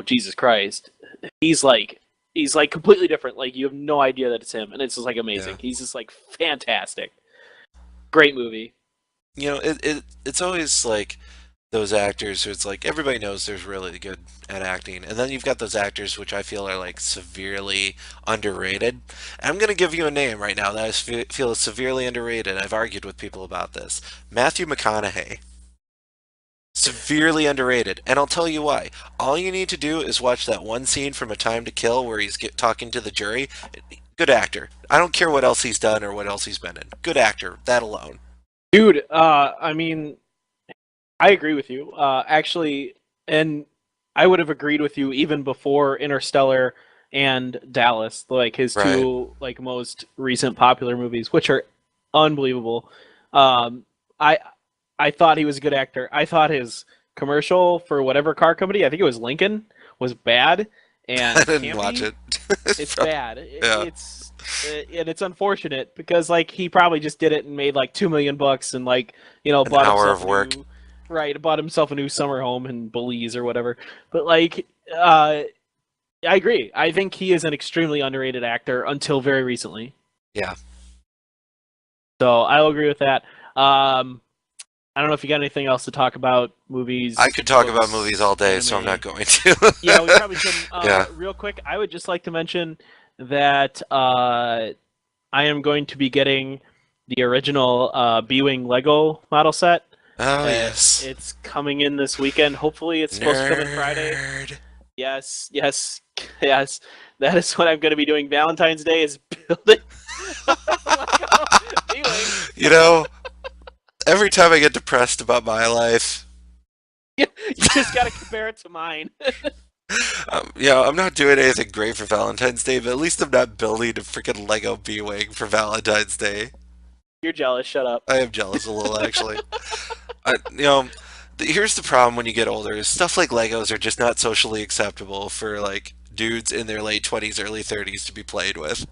Jesus Christ. He's like completely different. Like you have no idea that it's him, and it's just like Yeah. amazing. He's just like fantastic. Great movie. It's always like those actors who it's like everybody knows they're really good at acting, and then you've got those actors which I feel are like severely underrated. And I'm gonna give you a name right now that feel is severely underrated. I've argued with people about this. Matthew McConaughey. Severely underrated, and I'll tell you why. All you need to do is watch that one scene from A Time to Kill where he's talking to the jury. Good actor. I don't care what else he's done or what else he's been in. Good actor. That alone. Dude, I mean, I agree with you. Actually, and I would have agreed with you even before Interstellar and Dallas, like his Right. two like most recent popular movies, which are unbelievable. Um, I I thought he was a good actor. I thought his commercial for whatever car company, I think it was Lincoln, was bad I and didn't watch campy. it. It's bad. Yeah. And it's unfortunate because like he probably just did it and made like 2 million bucks and like An bought hour himself of a work. new bought himself a new summer home in Belize or whatever. But like uh I agree. I think he is an extremely underrated actor until very recently. Yeah. So I'll agree with that. I don't know if you got anything else to talk about I movies, could talk about movies books, all day, so I'm anime. not going to. Yeah, we probably shouldn't. Yeah. Real quick, I would just like to mention that I am going to be getting the original B-wing Lego model set. Oh, yes. It's coming in this weekend. Hopefully, it's supposed to come in Friday. Nerd. Yes, yes, yes. That is what I'm going to be doing. Valentine's Day is building Lego B-wing. You know, every time I get depressed about my life, You just got to compare it to mine. I'm not doing anything great for Valentine's Day, but at least I'm not building a freaking Lego B-Wing for Valentine's Day. You're jealous. Shut up. I am jealous a little, actually. I, you know, Here's the problem when you get older: is stuff like Legos are just not socially acceptable for like dudes in their late 20s, early 30s to be played with,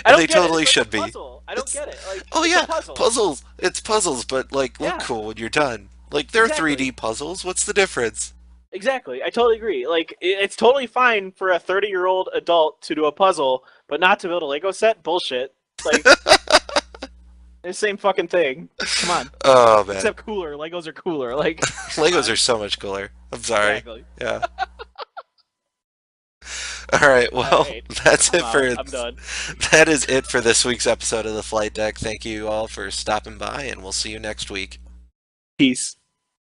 I and they don't get it. It's totally like a should be. puzzle. I don't It's get it. Like Oh it's a yeah, puzzle. puzzles. It's puzzles, but like look Yeah, cool when you're done. Like they're exactly. 3D puzzles. What's the difference? Exactly. I totally agree. Like it's totally fine for a 30-year-old adult to do a puzzle, but not to build a Lego set. Bullshit. Like it's the same fucking thing. Come on. Oh man, Except cooler. Legos are cooler. Like come Legos on. are so much cooler. I'm sorry. Exactly. Yeah. All right. All Well, right. that's I'm it out. for I'm done. that is it for this week's episode of the Flight Deck. Thank you all for stopping by, and we'll see you next week. Peace.